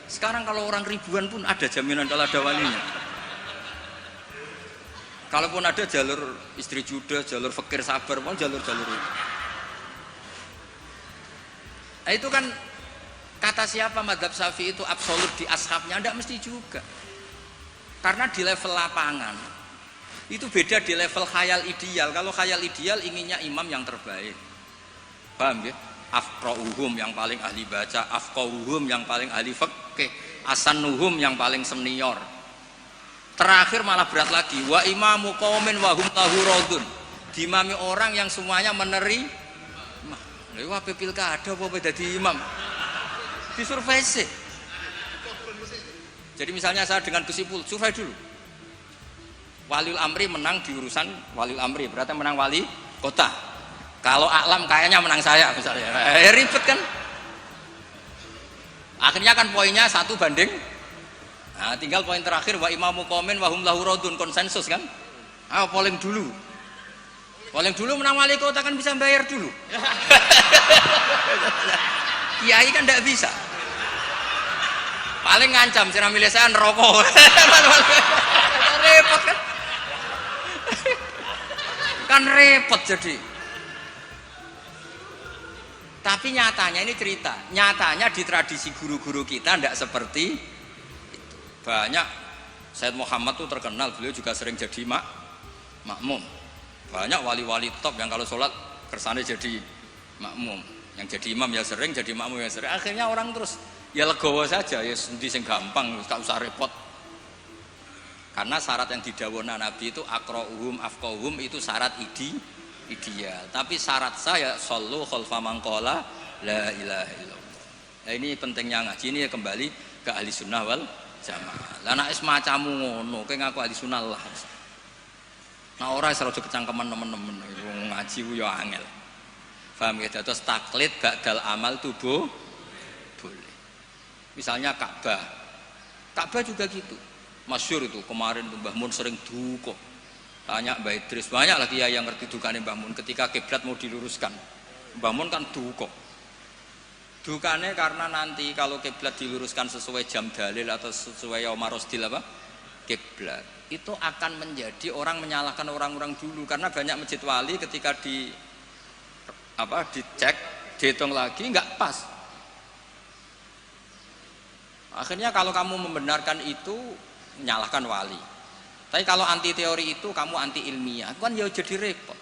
Sekarang kalau orang ribuan pun ada jaminan kalau ada walinya. Kalaupun ada jalur istri juda, jalur fakir sabar, pun jalur-jalur itu. Nah, itu kan kata siapa mazhab Syafi'i itu absolut di ashabnya, tidak mesti juga. Karena di level lapangan itu beda di level khayal ideal. Kalau khayal ideal inginnya imam yang terbaik, paham ya? Afqahuhum yang paling ahli baca, afqahuhum yang paling ahli fikih, asanuhum yang paling senior. Terakhir malah berat lagi, wa imamu qaumin wa hum lahu radun. Dimami orang yang semuanya menerima. Lha wae pilkada apa dadi imam? Disurvei sih. Jadi misalnya saya dengan Gusipul, survei dulu. Waliul Amri menang di urusan Waliul Amri, berarti menang wali kota. Kalau Aklam kayaknya menang saya misalnya. Ribet kan? Akhirnya kan poinnya 1 banding. Nah, tinggal poin terakhir wa imamu qaumin wa hum lahu radun, konsensus kan? Polling dulu. Polling dulu menang wali kota kan bisa bayar dulu. Kiai kan tidak bisa. Paling ngancam sira milih saya neraka. Repot kan? Kan repot jadi. Tapi nyatanya ini cerita, nyatanya di tradisi guru-guru kita tidak seperti itu. Banyak Sayyid Muhammad tuh terkenal, beliau juga sering jadi makmum. Banyak wali-wali top yang kalau sholat kersane jadi makmum, yang jadi imam ya sering, jadi makmum ya sering. Akhirnya orang terus ya legowo saja, ya sendi sing gampang, gak usah repot. Karena syarat yang didhawuhna Nabi itu aqra'uhum afqahuhum itu syarat ideal. Tapi syarat saya shollu khalfa man qala la ilaha illallah. Nah ini pentingnya ngaji ini ya kembali ke ahli sunnah wal jamaah. Lah nek semacammu ngono, kowe ngaku ahli sunnah lah. Nah ora iso kecangkeman temen-temen ngaji ku ya angel. Paham ya? Terus taklid ba'dal amal tubuh boleh. Misalnya Ka'bah. Ka'bah juga gitu. Masyhur itu kemarin Mbah Mun sering duka. Tanya Mbah Idris, banyak lagi ya yang ngerti dukane Mbah Mun ketika kiblat mau diluruskan. Mbah Mun kan duka. Dukane karena nanti kalau kiblat diluruskan sesuai jam dalil atau sesuai yaum marosdil apa? Kiblat. Itu akan menjadi orang menyalahkan orang-orang dulu karena banyak masjid wali ketika dicek, dihitung lagi nggak pas. Akhirnya kalau kamu membenarkan itu menyalahkan wali. Tapi kalau anti teori itu kamu anti ilmiah, kan ya jadi repot.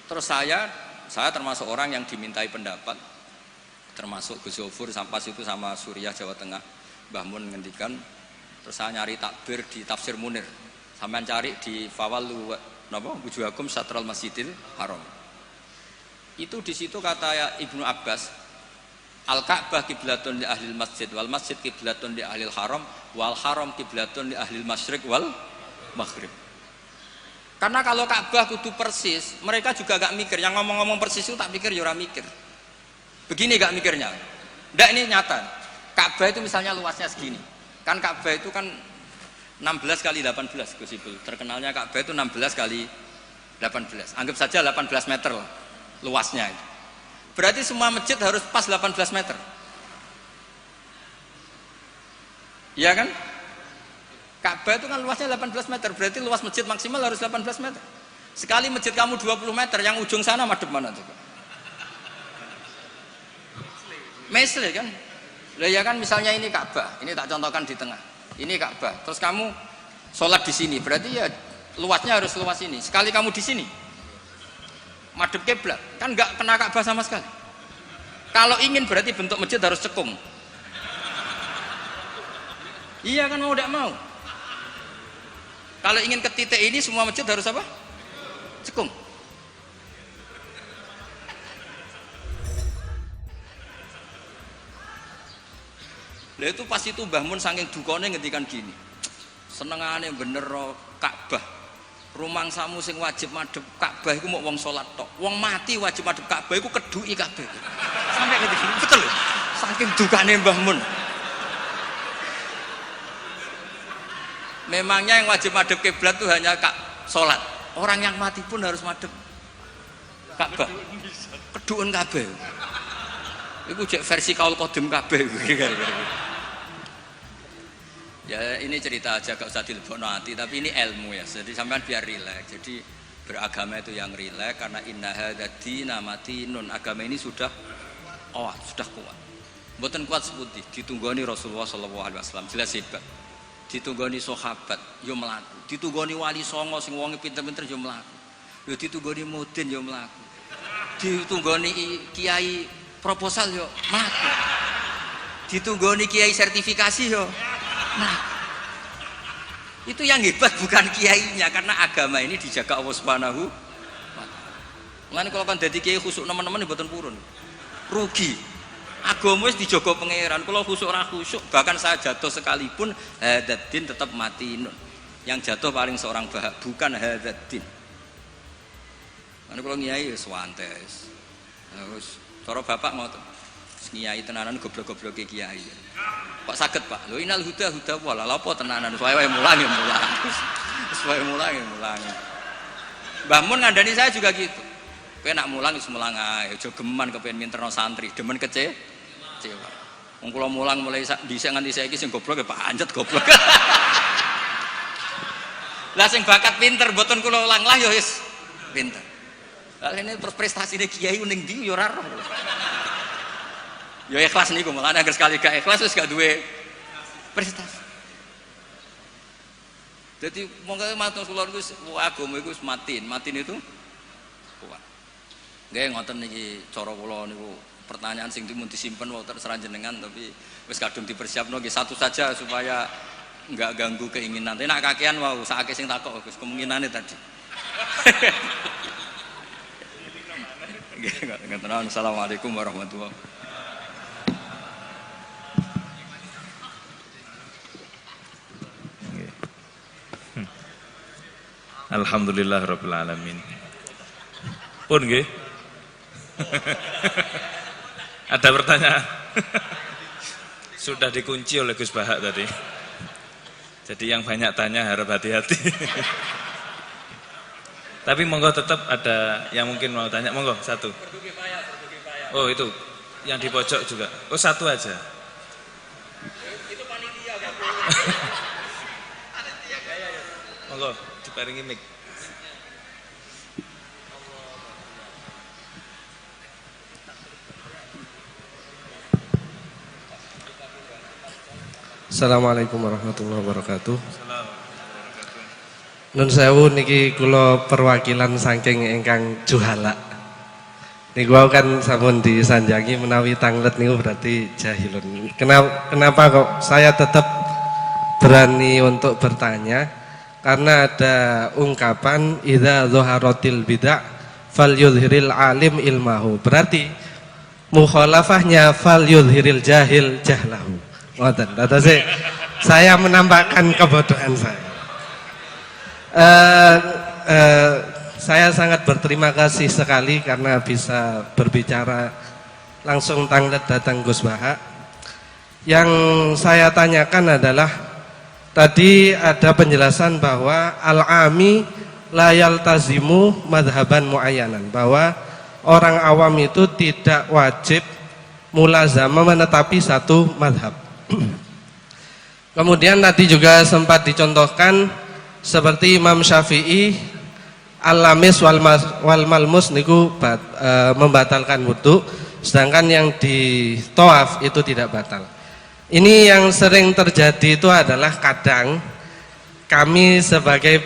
Terus saya termasuk orang yang dimintai pendapat, termasuk Gus Zofur sampai itu sama Suriah Jawa Tengah, Mbah Mun ngendikan. Terus saya nyari takbir di Tafsir Munir, sampean cari di Fawallu wujuhakum satral masjidil haram. Itu di situ kata Ibnu Abbas, Al-Ka'bah kiblatun li ahlil masjid wal masjid kiblatun li ahlil haram wal haram kiblatun li ahlil masyriq wal maghrib. Karena kalau Ka'bah kudu persis, mereka juga gak mikir. Yang ngomong-ngomong persis itu tak pikir ya ora mikir. Begini gak mikirnya. Ndak, ini nyata. Ka'bah itu misalnya luasnya segini. Kan Ka'bah itu kan 16 kali 18 Gus Ibul. Terkenalnya Ka'bah itu 16 kali 18. Anggap saja 18 meter lah luasnya itu. Berarti semua masjid harus pas 18 meter. Iya kan? Ka'bah itu kan luasnya 18 meter. Berarti luas masjid maksimal harus 18 meter. Sekali masjid kamu 20 meter, yang ujung sana madep mana coba? Mesle kan? Lah ya kan misalnya ini Ka'bah, ini tak contohkan di tengah. Ini Ka'bah. Terus kamu sholat di sini, berarti ya luasnya harus luas ini. Sekali kamu di sini, madep kiblat, kan nggak kena Ka'bah sama sekali. Kalau ingin berarti bentuk masjid harus cekung. Iya kan, mau tidak mau. Kalau ingin ke titik ini semua masjid harus apa? Cekung. Lah itu pas itu Mbah Mun saking dukane ngendikan gini. Senengane bener Ka'bah. Rumangsamu sing wajib madhep Ka'bah iku mok wong salat tok. Wong mati wajib madhep Ka'bah iku keduki kabeh. Sampai gitu. Betul lho. Saking dukane Mbah Mun. Memangnya yang wajib madhep kiblat itu hanya salat. Orang yang mati pun harus madhep Ka'bah. Keduken kabeh. Iku jek versi kaul qadim kabeh. Ya ini cerita aja, gak usah dilebokno hati, tapi ini ilmu ya. Jadi sampean biar rileks. Jadi beragama itu yang rileks karena inna hadzina matinun. Agama ini sudah sudah kuat. Mboten kuat seputi ditunggoni Rasulullah sallallahu alaihi wasallam jelas hebat. Ditunggoni sahabat yo mlaku. Ditunggoni wali songo sing wonge pinter-pinter yo mlaku. Yo ditunggoni mudin yo mlaku. Ditunggoni kiai proposal yo mlaku. Ditunggoni kiai sertifikasi yo. Nah, itu yang hebat bukan kiainya, karena agama ini dijaga Allah Subhanahu wa taala. Mulane kalau kan dadi kiai khusuk teman-teman mboten purun. Rugi. Agama wis dijaga pangeran. Kalau khusuk ora khusuk, bahkan saya jatuh sekalipun hadzadin tetap mati. Yang jatuh paling seorang bahak, bukan hadzadin. Mulane kalau kiai wis wantes. Terus cara bapak ngoten. Kiai tenanan goblok-goblok kiai. Kok saged Pak? Lho inal huda wala lha apa tenanan suwe mulang. Suwe mulang. Mbah Mun ngandani saya juga gitu. Kowe nak mulang wis mulang ae, aja geman kepengin minterno santri, demen kecewa. Wong kula mulang mulai dhisik nganti saiki sing goblok ya pancet goblok. Lah sing bakat pinter mboten kula ulang lah ya wis pinter. Lah ini terus prestasine kiai ning ndi ya ora roh. Ya ikhlas niku, makane agar sekali gak ikhlas wis gak duwe prestasi. Jadi monggo matur kula niku agama iku matin itu kuat. Nggih ngoten niki cara kula niku pertanyaan sing dimun disimpen wae terserah jenengan tapi wis kadung dipersiapno nggih satu saja supaya enggak ganggu keinginan. Tapi nek kakean wau sakake sing takok Gus kemungkinane tadi. Nggih ngoten. Assalamualaikum warahmatullahi wabarakatuh. Alhamdulillah rabbil alamin. Pun nggih. Ada pertanyaan? Sudah dikunci oleh Gus Bahak tadi. Jadi yang banyak tanya harap hati-hati. Tapi monggo tetap ada yang mungkin mau tanya, monggo satu. Oh itu, yang di pojok juga. Oh satu aja. Itu panitia Pak. Monggo diparingi mic. Assalamualaikum warahmatullahi wabarakatuh. Nun sewu niki kula perwakilan saking ingkang juhala. Niku kan sampun disanjangi menawi tanglet niku berarti jahilun. Kenapa kok saya tetap berani untuk bertanya? Karena ada ungkapan idza zuharatil bid'ah falyudhiril alim ilmahu. Berarti mukhalafahnya falyudhiril jahil jahlahu. Ngoten. Saya menampakkan kebodohan saya. Saya sangat berterima kasih sekali karena bisa berbicara langsung tanglet datang Gus Bahak. Yang saya tanyakan adalah tadi ada penjelasan bahwa al-ami la yaltazimu madhaban muayyanan, bahwa orang awam itu tidak wajib mulazamah menetapi satu madhab. Kemudian tadi juga sempat dicontohkan seperti Imam Syafi'i al-lamis wal malmus niku membatalkan wudu, sedangkan yang di tawaf itu tidak batal. Ini yang sering terjadi itu adalah kadang kami sebagai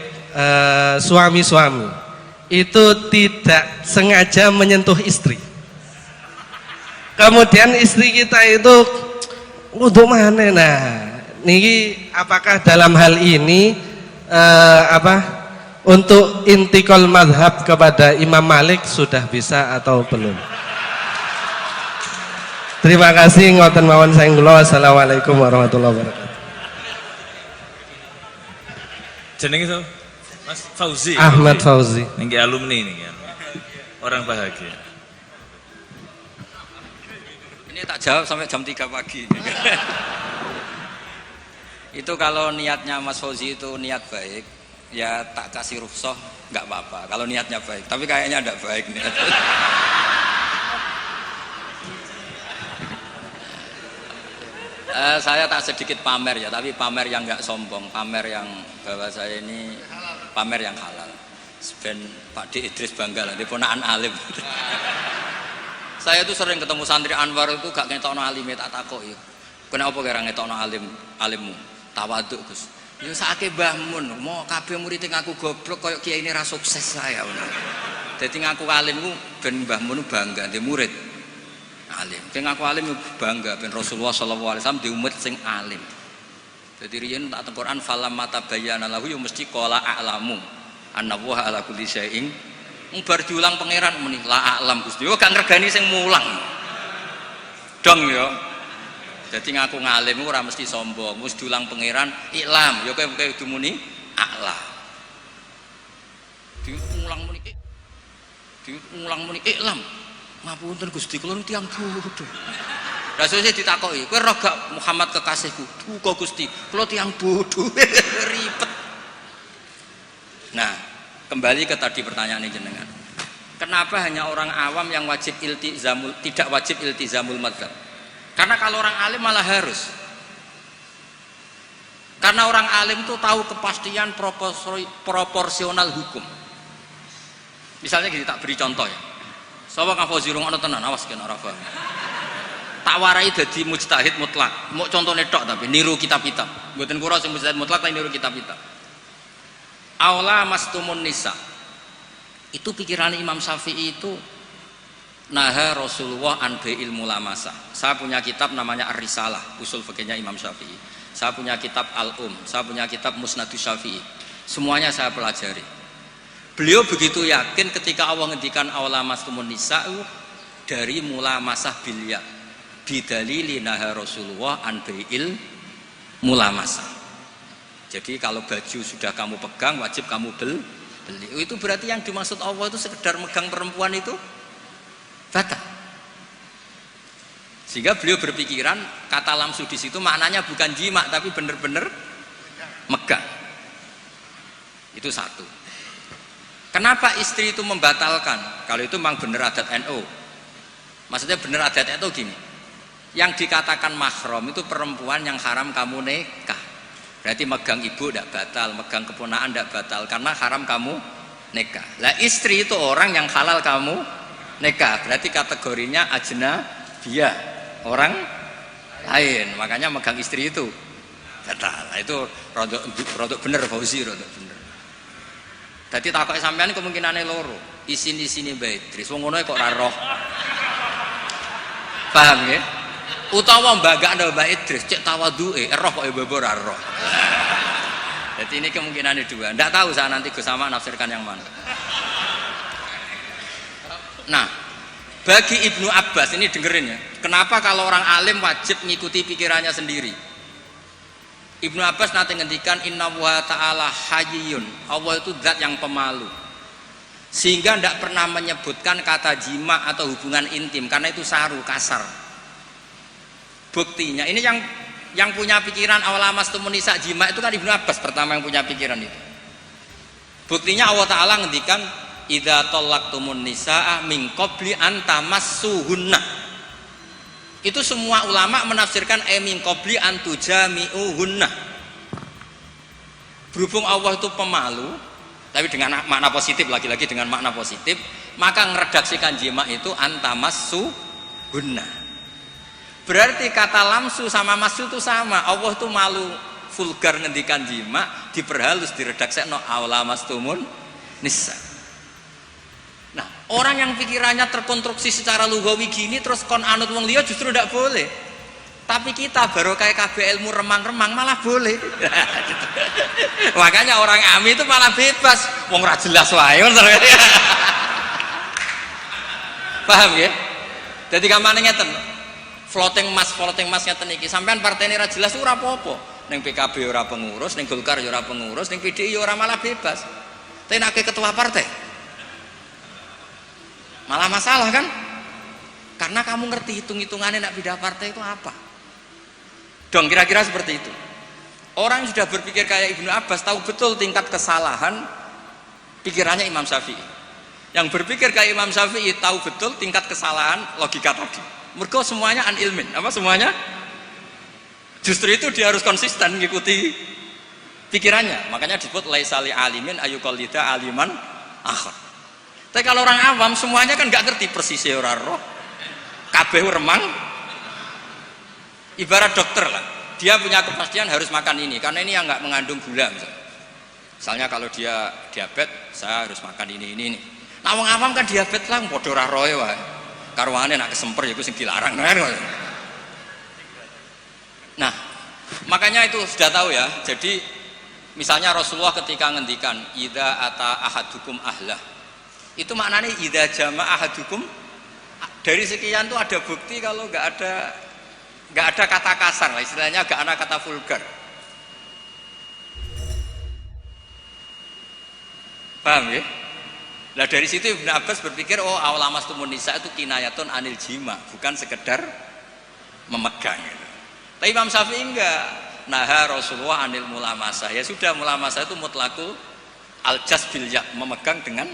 suami-suami itu tidak sengaja menyentuh istri. Kemudian istri kita itu wudu mana? Nah, niki apakah dalam hal ini untuk intikal madhab kepada Imam Malik sudah bisa atau belum? Terima kasih ngoten mawon saking kula. Assalamualaikum warahmatullahi wabarakatuh. Jenenge itu Mas Fauzi. Ahmad Fauzi. Niki alumni niki. Orang bahagia. Ini tak jawab sampai jam 3 pagi. Itu kalau niatnya Mas Fauzi itu niat baik, ya tak kasih rukhsah nggak apa-apa. Kalau niatnya baik, tapi kayaknya tidak baik niat. Saya tak sedikit pamer ya, tapi pamer yang nggak sombong, pamer yang bahwa saya ini pamer yang halal. Ben Pak D Idris bangga lah, dia ponakan alim. Saya tuh sering ketemu santri Anwar itu gak ngetokno alime, tak takoki. Kenapa kira ngetokno alimmu? Tawaduk Gus. Ya sakake Mbah Mun, mau kabeh murid ngaku goblok koyo kiai ini ra sukses saya. Dadi ngaku alimku ben Mbah Mun bangga di murid alim. Sing ngaku alim bangga ben Rasulullah sallallahu alaihi wasallam di umat sing alim. Dadi riyen tak teng Quran falam mata bayyana lahu ya mesti qala a'lamu annallaha ala kulli syai'in. Bar diulang pangeran muni la a'lam Gusti. Yo gak ngregani sing mulang. Dong yo. Jadi ngaku ngalim ora mesti sombong, mesti diulang pangeran iklam, ya kowe kudu muni a'la. Diulang muni iklam. Ngapunten Gusti kula tiyang bodho. Rasane ditakoki, kowe ora gak Muhammad kekasihku? Duka Gusti, kula tiyang bodho. Ribet. Nah, kembali ke tadi pertanyaan jenengan. Kenapa hanya orang awam yang wajib iltizamul, tidak wajib iltizamul madhab? Karena kalau orang alim malah harus. Karena orang alim tuh tahu kepastian proporsional hukum. Misalnya gini, tak beri contoh ya. Sapa kang Fauzi rungokno tenan, awas kena ora paham. Tak warai dadi mujtahid mutlak. Mau contone tok tapi niru kitab-kitab. Mboten kura sing mujtahid mutlak tapi niru kitab-kitab. Aula mastumun nisa. Itu pikiran Imam Syafi'i itu naha Rasulullah an bai'il mulamasa. Saya punya kitab namanya Ar-Risalah, usul fikihnya Imam Syafi'i. Saya punya kitab Al-Um, saya punya kitab Musnadus Syafi'i. Semuanya saya pelajari. Beliau begitu yakin ketika Allah ngendikan aula mastumun nisa dari mulamasah bilya. Bidalili naha Rasulullah an bai'il mulamasa. Jadi kalau baju sudah kamu pegang wajib kamu beli. Itu berarti yang dimaksud Allah itu sekedar megang perempuan itu batal. Sehingga beliau berpikiran kata lamsu di situ maknanya bukan jima tapi benar-benar megang. Itu satu. Kenapa istri itu membatalkan? Kalau itu memang benar adat NU. Maksudnya benar adat itu gini. Yang dikatakan mahram itu perempuan yang haram kamu nikah. Berarti megang ibu tidak batal, megang keponakan tidak batal karena haram kamu nikah. Lah istri itu orang yang halal kamu nikah. Berarti kategorinya ajnabiyah, orang lain. Makanya megang istri itu batal. Nah, itu rodok bener Fauzi, rodok bener. Dadi takoke sampean kemungkinane loro. Isin-isine Mbak Idris. Wong ngono kok ora roh. Paham nggih? Utawa mbagakno Mbak Idris cek tawaduke, roh kok mbok ora roh. Jadi ini kemungkinannya dua. Ndak tahu saya nanti Gus Sama nafsirkan yang mana. Nah, bagi Ibnu Abbas ini dengerin ya. Kenapa kalau orang alim wajib mengikuti pikirannya sendiri? Ibnu Abbas nanti ngendikan inna wa ta'ala hayyun. Allah itu zat yang pemalu. Sehingga tidak pernah menyebutkan kata jima atau hubungan intim karena itu saru, kasar. Buktinya ini yang punya pikiran awalamas tumunisa jima itu kan Ibnu Abbas pertama yang punya pikiran itu. Buktinya Allah Ta'ala ngendikan idza tallaqtumun nisaa min qabli an tamassuhunna. Itu semua ulama menafsirkan min qabli an tujami'uhunna. Berhubung Allah itu pemalu, tapi dengan makna positif, lagi-lagi dengan makna positif, maka meredaksikan jima itu antamassuhunna. Berarti kata lamsu sama masu itu sama. Allah itu malu vulgar ngendikan jima, diperhalus diredaksekno aula mastumun nisa. Nah, orang yang pikirannya terkonstruksi secara lugawi gini terus kon anut wong liya justru tidak boleh. Tapi kita baru kayak KB ilmu remang-remang malah boleh. Makanya orang ami itu malah bebas. Wong ora jelas wae. Paham ya? Jadi gampang ngeten. Floating mas ngeten iki. Sampean partene ora jelas ora apa-apa. Ning PKB ora pengurus, ning Golkar ora pengurus, ning PDI ora malah bebas. Tapi nek ketua partai malah masalah kan? Karena kamu ngerti hitung-hitungannya nak pindah partai itu apa? Dong kira-kira seperti itu. Orang yang sudah berpikir kayak Ibnu Abbas tahu betul tingkat kesalahan pikirannya Imam Syafi'i. Yang berpikir kayak Imam Syafi'i tahu betul tingkat kesalahan logika tadi. Mergo semuanya an ilmin, apa semuanya? Justru itu dia harus konsisten mengikuti pikirannya. Makanya disebut laisa li alimin ayuqallida aliman akhar. Tapi kalau orang awam semuanya kan nggak ngerti persis ora roh. Kabeh remang. Ibarat dokter lah. Dia punya kepastian harus makan ini karena ini yang nggak mengandung gula misalnya kalau dia diabetes saya harus makan ini. Nah wong awam kan diabetes lah padha ora roe wae. Karwane nak kesemper ya iku sing dilarang. Nah, makanya itu sudah tahu ya. Jadi misalnya Rasulullah ketika ngendikan idza ata ahadukum ahlah. Itu maknanya idza jama'a ahadukum, dari sekian tuh ada bukti kalau nggak ada kata kasar lah, istilahnya nggak ada kata vulgar. Paham ya? Nah dari situ Ibnu Abbas berpikir awlamas tumun nisa itu kinayatun anil jima, bukan sekedar memegang gitu. Tapi Imam Syafi'i enggak. Naha Rasulullah anil mulamasah. Ya sudah, mulamasah itu mutlaqul aljas bil ya, memegang dengan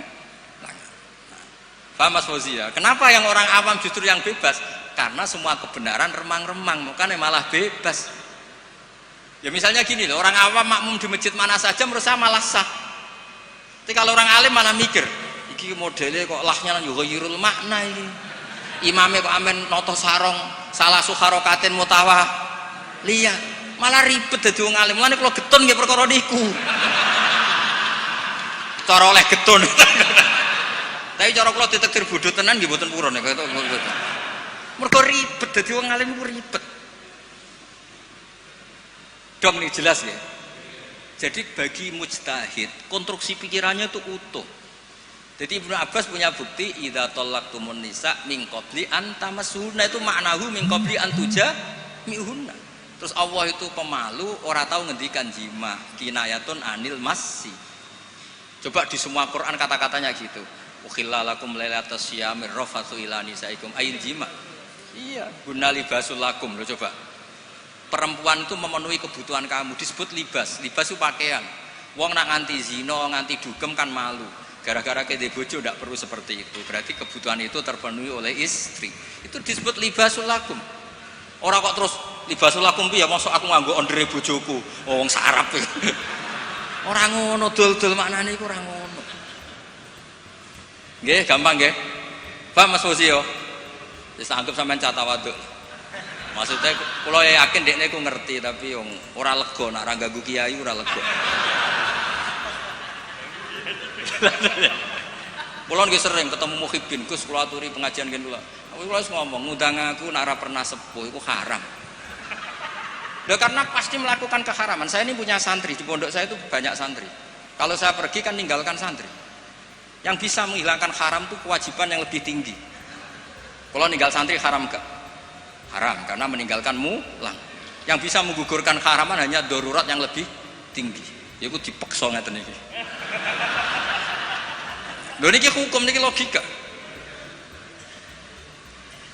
tangan. Paham Mas Fauzi ya? Kenapa yang orang awam justru yang bebas? karena semua kebenaran remang-remang, makanya malah bebas. Ya misalnya gini loh, orang awam makmum di masjid mana saja menurut saya malah sah. Tapi kalau orang alim malah mikir, iki modelnya kok lahnya nang yughayyirul makna iki. Imamnya kok amen noto sarong, salah suharokatin mutawa. Lihat, malah ribet dadi wong alim. Mulane kula getun nggih perkara niku. Cara oleh getun. Tapi cara kula ditektir bodho tenan nggih mboten purun nek kaya mergo ribet dadi wong alim iku ribet. Dong nih jelas ya. Jadi bagi mujtahid konstruksi pikirannya itu utuh. Jadi Ibnu Abbas punya bukti idza talaqtumun nisa min qabli an tamassuhunna, itu maknahu min qabli an tujami'hunna. Terus Allah itu pemalu, ora tahu ngendikan jima, kinayatun anil massi. Coba di semua Quran kata-katanya gitu. Ukhillalakum lailatas syiyamir rafathu ila nisaikum ayin jima. Iya, guna libasul lakum. Loh coba. Perempuan itu memenuhi kebutuhan kamu, disebut libas. Libas itu pakaian. Wong nak nganti zina, nganti dugem kan malu. Gara-gara kede bojo tidak perlu seperti itu. Berarti kebutuhan itu terpenuhi oleh istri. Itu disebut libasul lakum. Orang kok terus libasul lakum piye? Mosok aku nganggo ondere bojoku. Oh, wong sarap. Ora ngono, dol-dol maknane iku ora ngono. Nggih, gampang nggih. Paham Mas Fauzi yo? Wis anggap sampean catawaduk. Maksudnya kalau yakin dekne ku ngerti, tapi yang ora lega nak ra ganggu kiai ora lega. Kula nggih sering ketemu muhibbin, Gus kula aturi pengajian ngene kula. Kula wis ngomong ngundang aku nak ra pernah sepuh iku haram. Lho karena pasti melakukan keharaman. Saya ini punya santri di pondok saya itu banyak santri. Kalau saya pergi kan ninggalkan santri. Yang bisa menghilangkan haram itu kewajiban yang lebih tinggi. Kalau ninggal santri haram gak? Haram karena meninggalkan mulang. Yang bisa menggugurkan haraman hanya darurat yang lebih tinggi. Yaiku dipeksa ngeten iki. Lho niki hukum niki logika.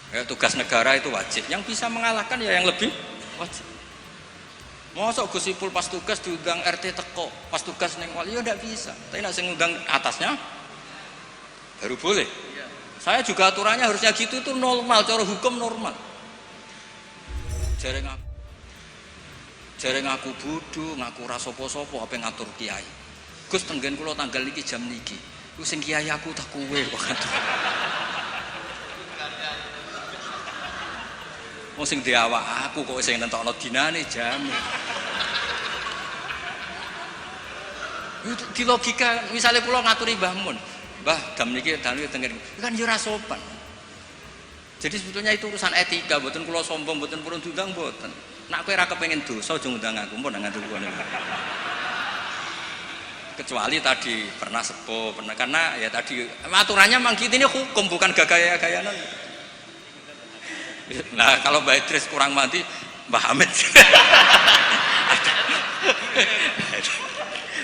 Ya, tugas negara itu wajib. Yang bisa mengalahkan ya yang lebih wajib. Mosok Gus Ipul pas tugas diundang RT teko, pas tugas ning wali ya ndak bisa. Tapi nek sing ngundang atasnya baru boleh. Saya juga aturannya harusnya gitu, itu normal, cara hukum normal. Jareng aku bodoh, ngaku ra sapa-sapa ape ngatur kiai. Gus tenggen kula tanggal niki jam niki. Ku sing kiai aku tak kowe kok ngatur. Wong sing di awak aku kok sing nentokno dinane jam. Itu di logika misalnya kula ngaturi Mbah Mun. Mbah jam niki dalem tenggen. Kan yo ora sopan. Jadi sebetulnya itu urusan etika, mboten kula sombong, mboten purun diundang mboten. Nak kowe ora kepengin dosa aja ngundang aku, mpun ngatur kowe. Kecuali tadi pernah sepuh, pernah karena ya tadi aturannya memang gitu, ini hukum bukan gaya-gayanan. Nah, kalau Mbak Idris kurang mati, Mbah Hamid.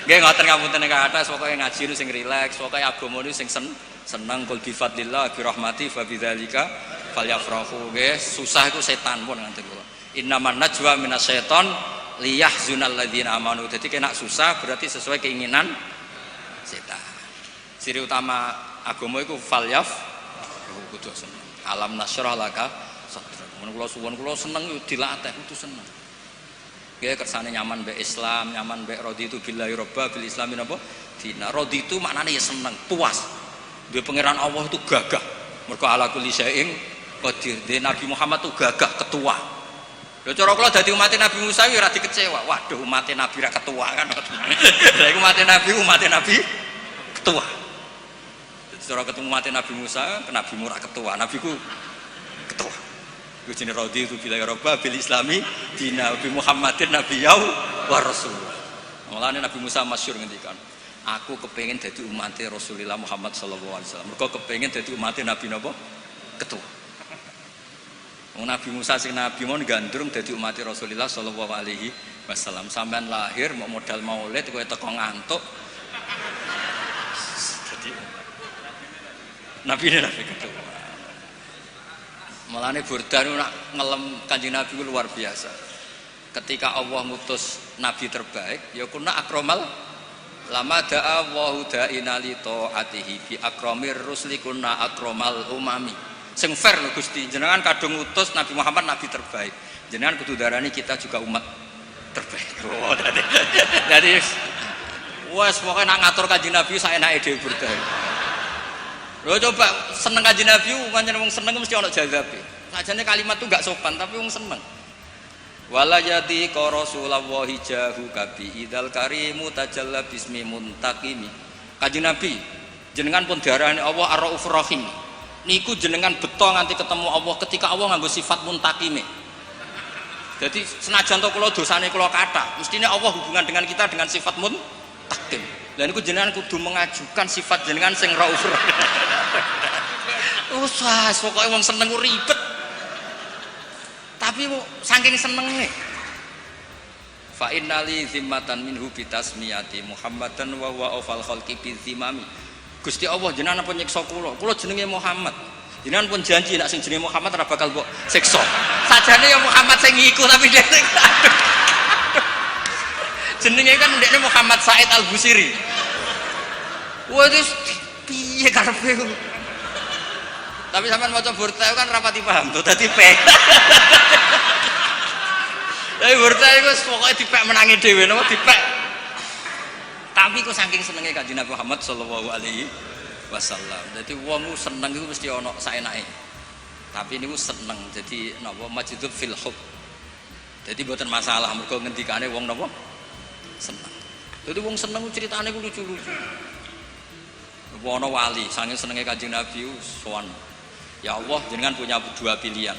Nggih ngoten ngapunten nek atas pokoke ngaji nu sing rileks, pokoke agama nu sing seneng kul bi fadlillah bi rahmati fa bidzalika falyafrahu. Nggih, susah iku setan pun ngoten kula. Innaman najwa minasyaiton liyahzunal ladzina amanu. Dadi kena susah berarti sesuai keinginan setan. Ciri utama agama iku falyaf kudu seneng. Alam nasyrah laka sadrak. Mun kula suwun kula seneng yo dilatih kudu seneng. Nggih kersane nyaman mbek Islam, nyaman mbek raditu billahi robba bil islami napa? Dina. Raditu maknane ya seneng, puas. Duwe pangeran Allah itu gagah. Mergo ala kulli syai'in qadir. Nabi Muhammad itu gagah, ketua. Lho cara kula dadi umat Nabi Musa ya ora dikecewa. Waduh umat Nabi ra ketua kan. Lah iku umat Nabi ketua. Jadi cara ketemu umat Nabi Musa, Nabi Murah ketua, Nabi ku ketua. Iku jenenge raditu billahi robba bil islami dina Nabi Muhammadin nabiyau wa rasul. Mulane Nabi Musa masyhur ngendikan, aku kepengin dadi umat Rasulullah Muhammad sallallahu alaihi wasallam. Mergo kepengin dadi umat Nabi napa? Ketua. Wong Nabi Musa sing nabi mon gandrung dadi umat Rasulullah sallallahu alaihi wasallam. Sampean lahir mau modal maulid kowe teko ngantuk. Dadi Nabi ketua. Mulane Burda nak ngelem Kanjeng Nabi luar biasa. Ketika Allah ngutus nabi terbaik, ya kunna akramal lama da'a wa da'ina li ta'atihi bi akramir rusli kunna akramal umami. Sing fair lho Gusti, jenengan kadung utus Nabi Muhammad nabi terbaik. Jenengan kudu darani kita juga umat terbaik. Oh, jadi wes pokoknya nak ngatur Kanjeng Nabi saenake dhewe burdah. Lho coba seneng Kanjeng Nabi, pancen wong seneng mesti ana jazabe. Sajane kalimat itu gak sopan tapi wong seneng. Wala yati ka Rasulullah jahu kabi idal karimu tajalla bismi muntaqimi. Kanjeng Nabi, jenengan pun diarani Allah Ar-Raufur Rahim. Niku jenengan beto nganti ketemu Allah ketika Allah nganggo sifat muntaqime. Jadi senajan to kula dosane kula kathah, mestine Allah hubungan dengan kita dengan sifat muntaqim. Lah niku jenengan kudu mengajukan sifat jenengan sing Raufur. Usah, pokoke wong seneng ku ribet. Tapi saking senenge. Fa innali zimmatan minhu bitasmiyati Muhammadan wa huwa awfal khalqi bi zimami. Gusti Allah jenengan pun nyiksa kula jenenge Muhammad. Jenengan pun janji nek sing jenenge Muhammad ora bakal mbok siksa. Sajane ya Muhammad sing iku tapi dia jenenge kan ndekne Muhammad Said Al-Busiri. Wah itu piye karepe. Tapi sampean maca burta kan rapati paham to dadi pek. Tapi burta iku pokoke dipek menangi dhewe napa dipek. Tapi kok saking senenge Kanjeng Nabi Muhammad sallallahu alaihi wasallam. Dadi wong seneng iku mesti ana saenake. Tapi niku seneng. Jadi napa majidub fil hub. Jadi mboten masalah mergo ngendikane wong napa seneng. Jadi wong seneng ceritane ku lucu-lucu. Ana wali saking senenge Kanjeng Nabi sowan. Ya Allah, jenengan punya dua pilihan.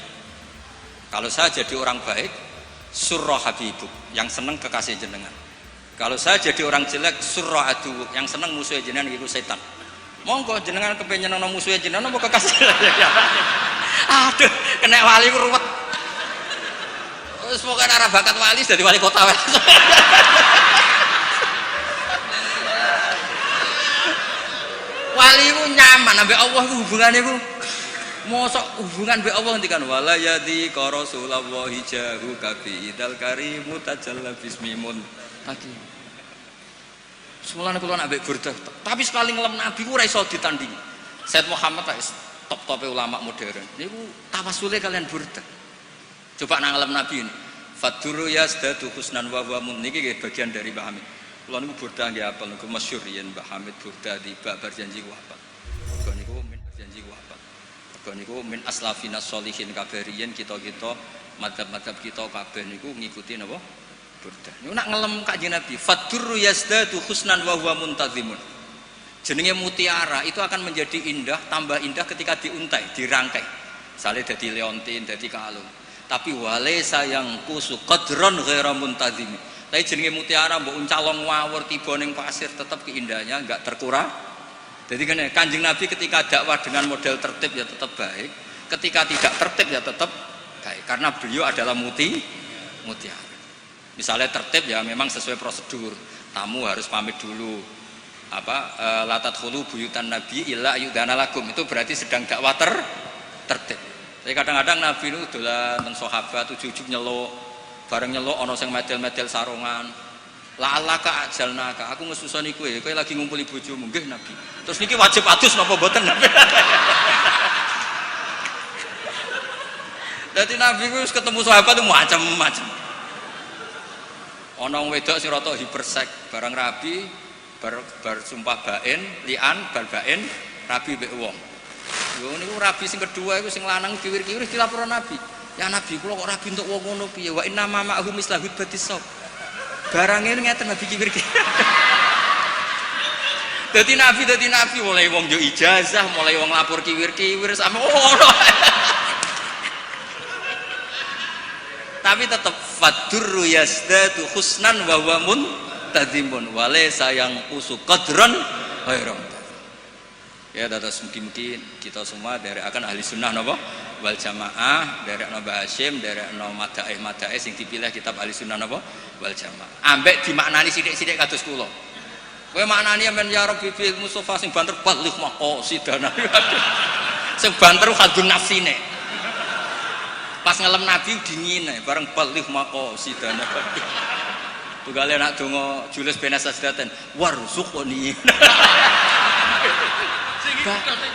Kalau saya jadi orang baik, surra habibuk, yang seneng kekasih jenengan. Kalau saya jadi orang jelek, surra adu, yang seneng musuh jenengan itu setan. Monggo jenengan kepengen ana musuh jenengan apa kekasih. Aduh, kena wali ku ruwet. Wis pokoke ora bakat wali dadi wali kota wae. Wali ku nyaman ambek Allah ku hubungane ku mosok hubungan mbek Allah ngendikan wala yadi ka Rasulullah jahu kabi idal karimu tajalla bismimun tadi. Semulane kula nak mbek burdah, tapi sekali ngelem Nabi ku ora iso ditandingi. Said Muhammad wis top-tope ulama modern. Niku tawasule kalian burdah. Coba nang ngelem Nabi ini. Faduru yazdadu husnan wa huwa mun niki bagian dari Mbah Hamid. Kula niku burdah nggih apal niku masyhur yen Mbah Hamid burdah di bab berjanji ku apa. Kula niku min berjanji ku apa. Niku min aslafina sholihin kabariyen kita-kita madzhab-madzhab kita kabeh niku ngikuti napa burdah. Niku nak ngelem Kanjeng Nabi fadurru yazdadu husnan wa huwa muntazimun. Jenenge mutiara itu akan menjadi indah, tambah indah ketika diuntai, dirangkai. Sale dadi leontin, dadi kalung. Tapi walaysa yang kusu qadron ghaira muntazim. Tapi jenenge mutiara mbok uncalong wawur tiba ning pasir tetap keindahannya enggak terkurang. Jadi kan Kanjeng Nabi ketika dakwah dengan model tertib ya tetap baik, ketika tidak tertib ya tetap baik karena beliau adalah mutiara. Misalnya tertib ya memang sesuai prosedur, tamu harus pamit dulu. La tadkhulu buyutan nabi illa ayyudana lakum, itu berarti sedang dakwah tertib. Tapi kadang-kadang Nabi itu dolan teng sahabat ujug-ujug nyeluk, bareng nyeluk ana sing medel-medel sarungan. La'alaka ajalnaka, aku ngesusoni kowe lagi ngumpuli bojomu nggih Nabi. Terus niki wajib adus napa mboten Nabi? Dadi Nabi ku ketemu sahabat itu macam-macam. Ana wong wedok sing rada hipersek, barang rabi bar sumpah bain, lian bar bain, rabi mbek wong. Yo niku rabi sing kedua iku sing lanang kiwir-kiwir dilapor Nabi. Ya Nabi kula kok rabi entuk wong ngono piye? Wa inna ma ma'hu mislahud batisab. Barangnya ini ngeten Nabi kiwir-kiwir. Dadi Nabi mulai wong yo ijazah, mulai wong lapor kiwir-kiwir sama ono. Tapi tetap fadurru yazdatu husnan wa huwa muntazimun wa laysa yang usu qadran ghairam. Ya dados mungkin kita semua dari akan ahli sunnah napa wal jamaah, dari Mbah Hasyim, dari madaih sing dipilih kitab ahli sunnah napa wal jamaah. Ambek dimaknani sithik-sithik kados kula. Kowe maknani men ya Rabbi bil Mustofa sing banter balih maqasidana. Sing banter hadun nafsine. Pas ngelem Nabi dingine bareng balih maqasidana. Tugale nak donga julus benas sajdaten warzuqni.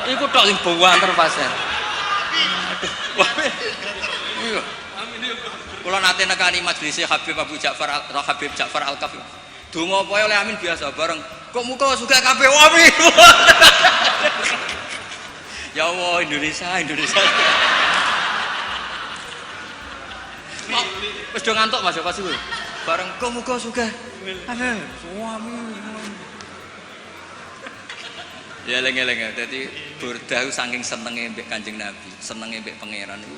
Iku tok sing bawa antar pasien. Kula nate nekani majelis Habib Abu Ja'far Habib Ja'far Al-Kaf. Donga apa oleh amin biasa bareng. Kok muka suka kabeh amin. Ya Allah Indonesia. Wis do ngantuk Mas pas iku. Bareng kok muka suka. Suami. Ya eleng-eleng dadi Burdah saking senenge mbek Kanjeng Nabi, senenge mbek pangeran niku.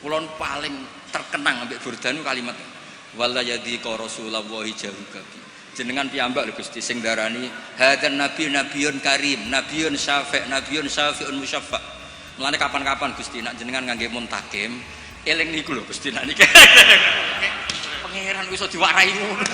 Kula paling terkenang ambek Burdah niku kalimat wala yadi ka Rasulullahi jahuka. Jenengan piyambak lho Gusti sing darani hadzan nabi nabiyun karim, nabiyun syafi'un musyaffa. Mulane kapan-kapan Gusti nak jenengan ngangge muntakim, eling niku lho Gusti nak niki. Pangeran iso diwarai ngono.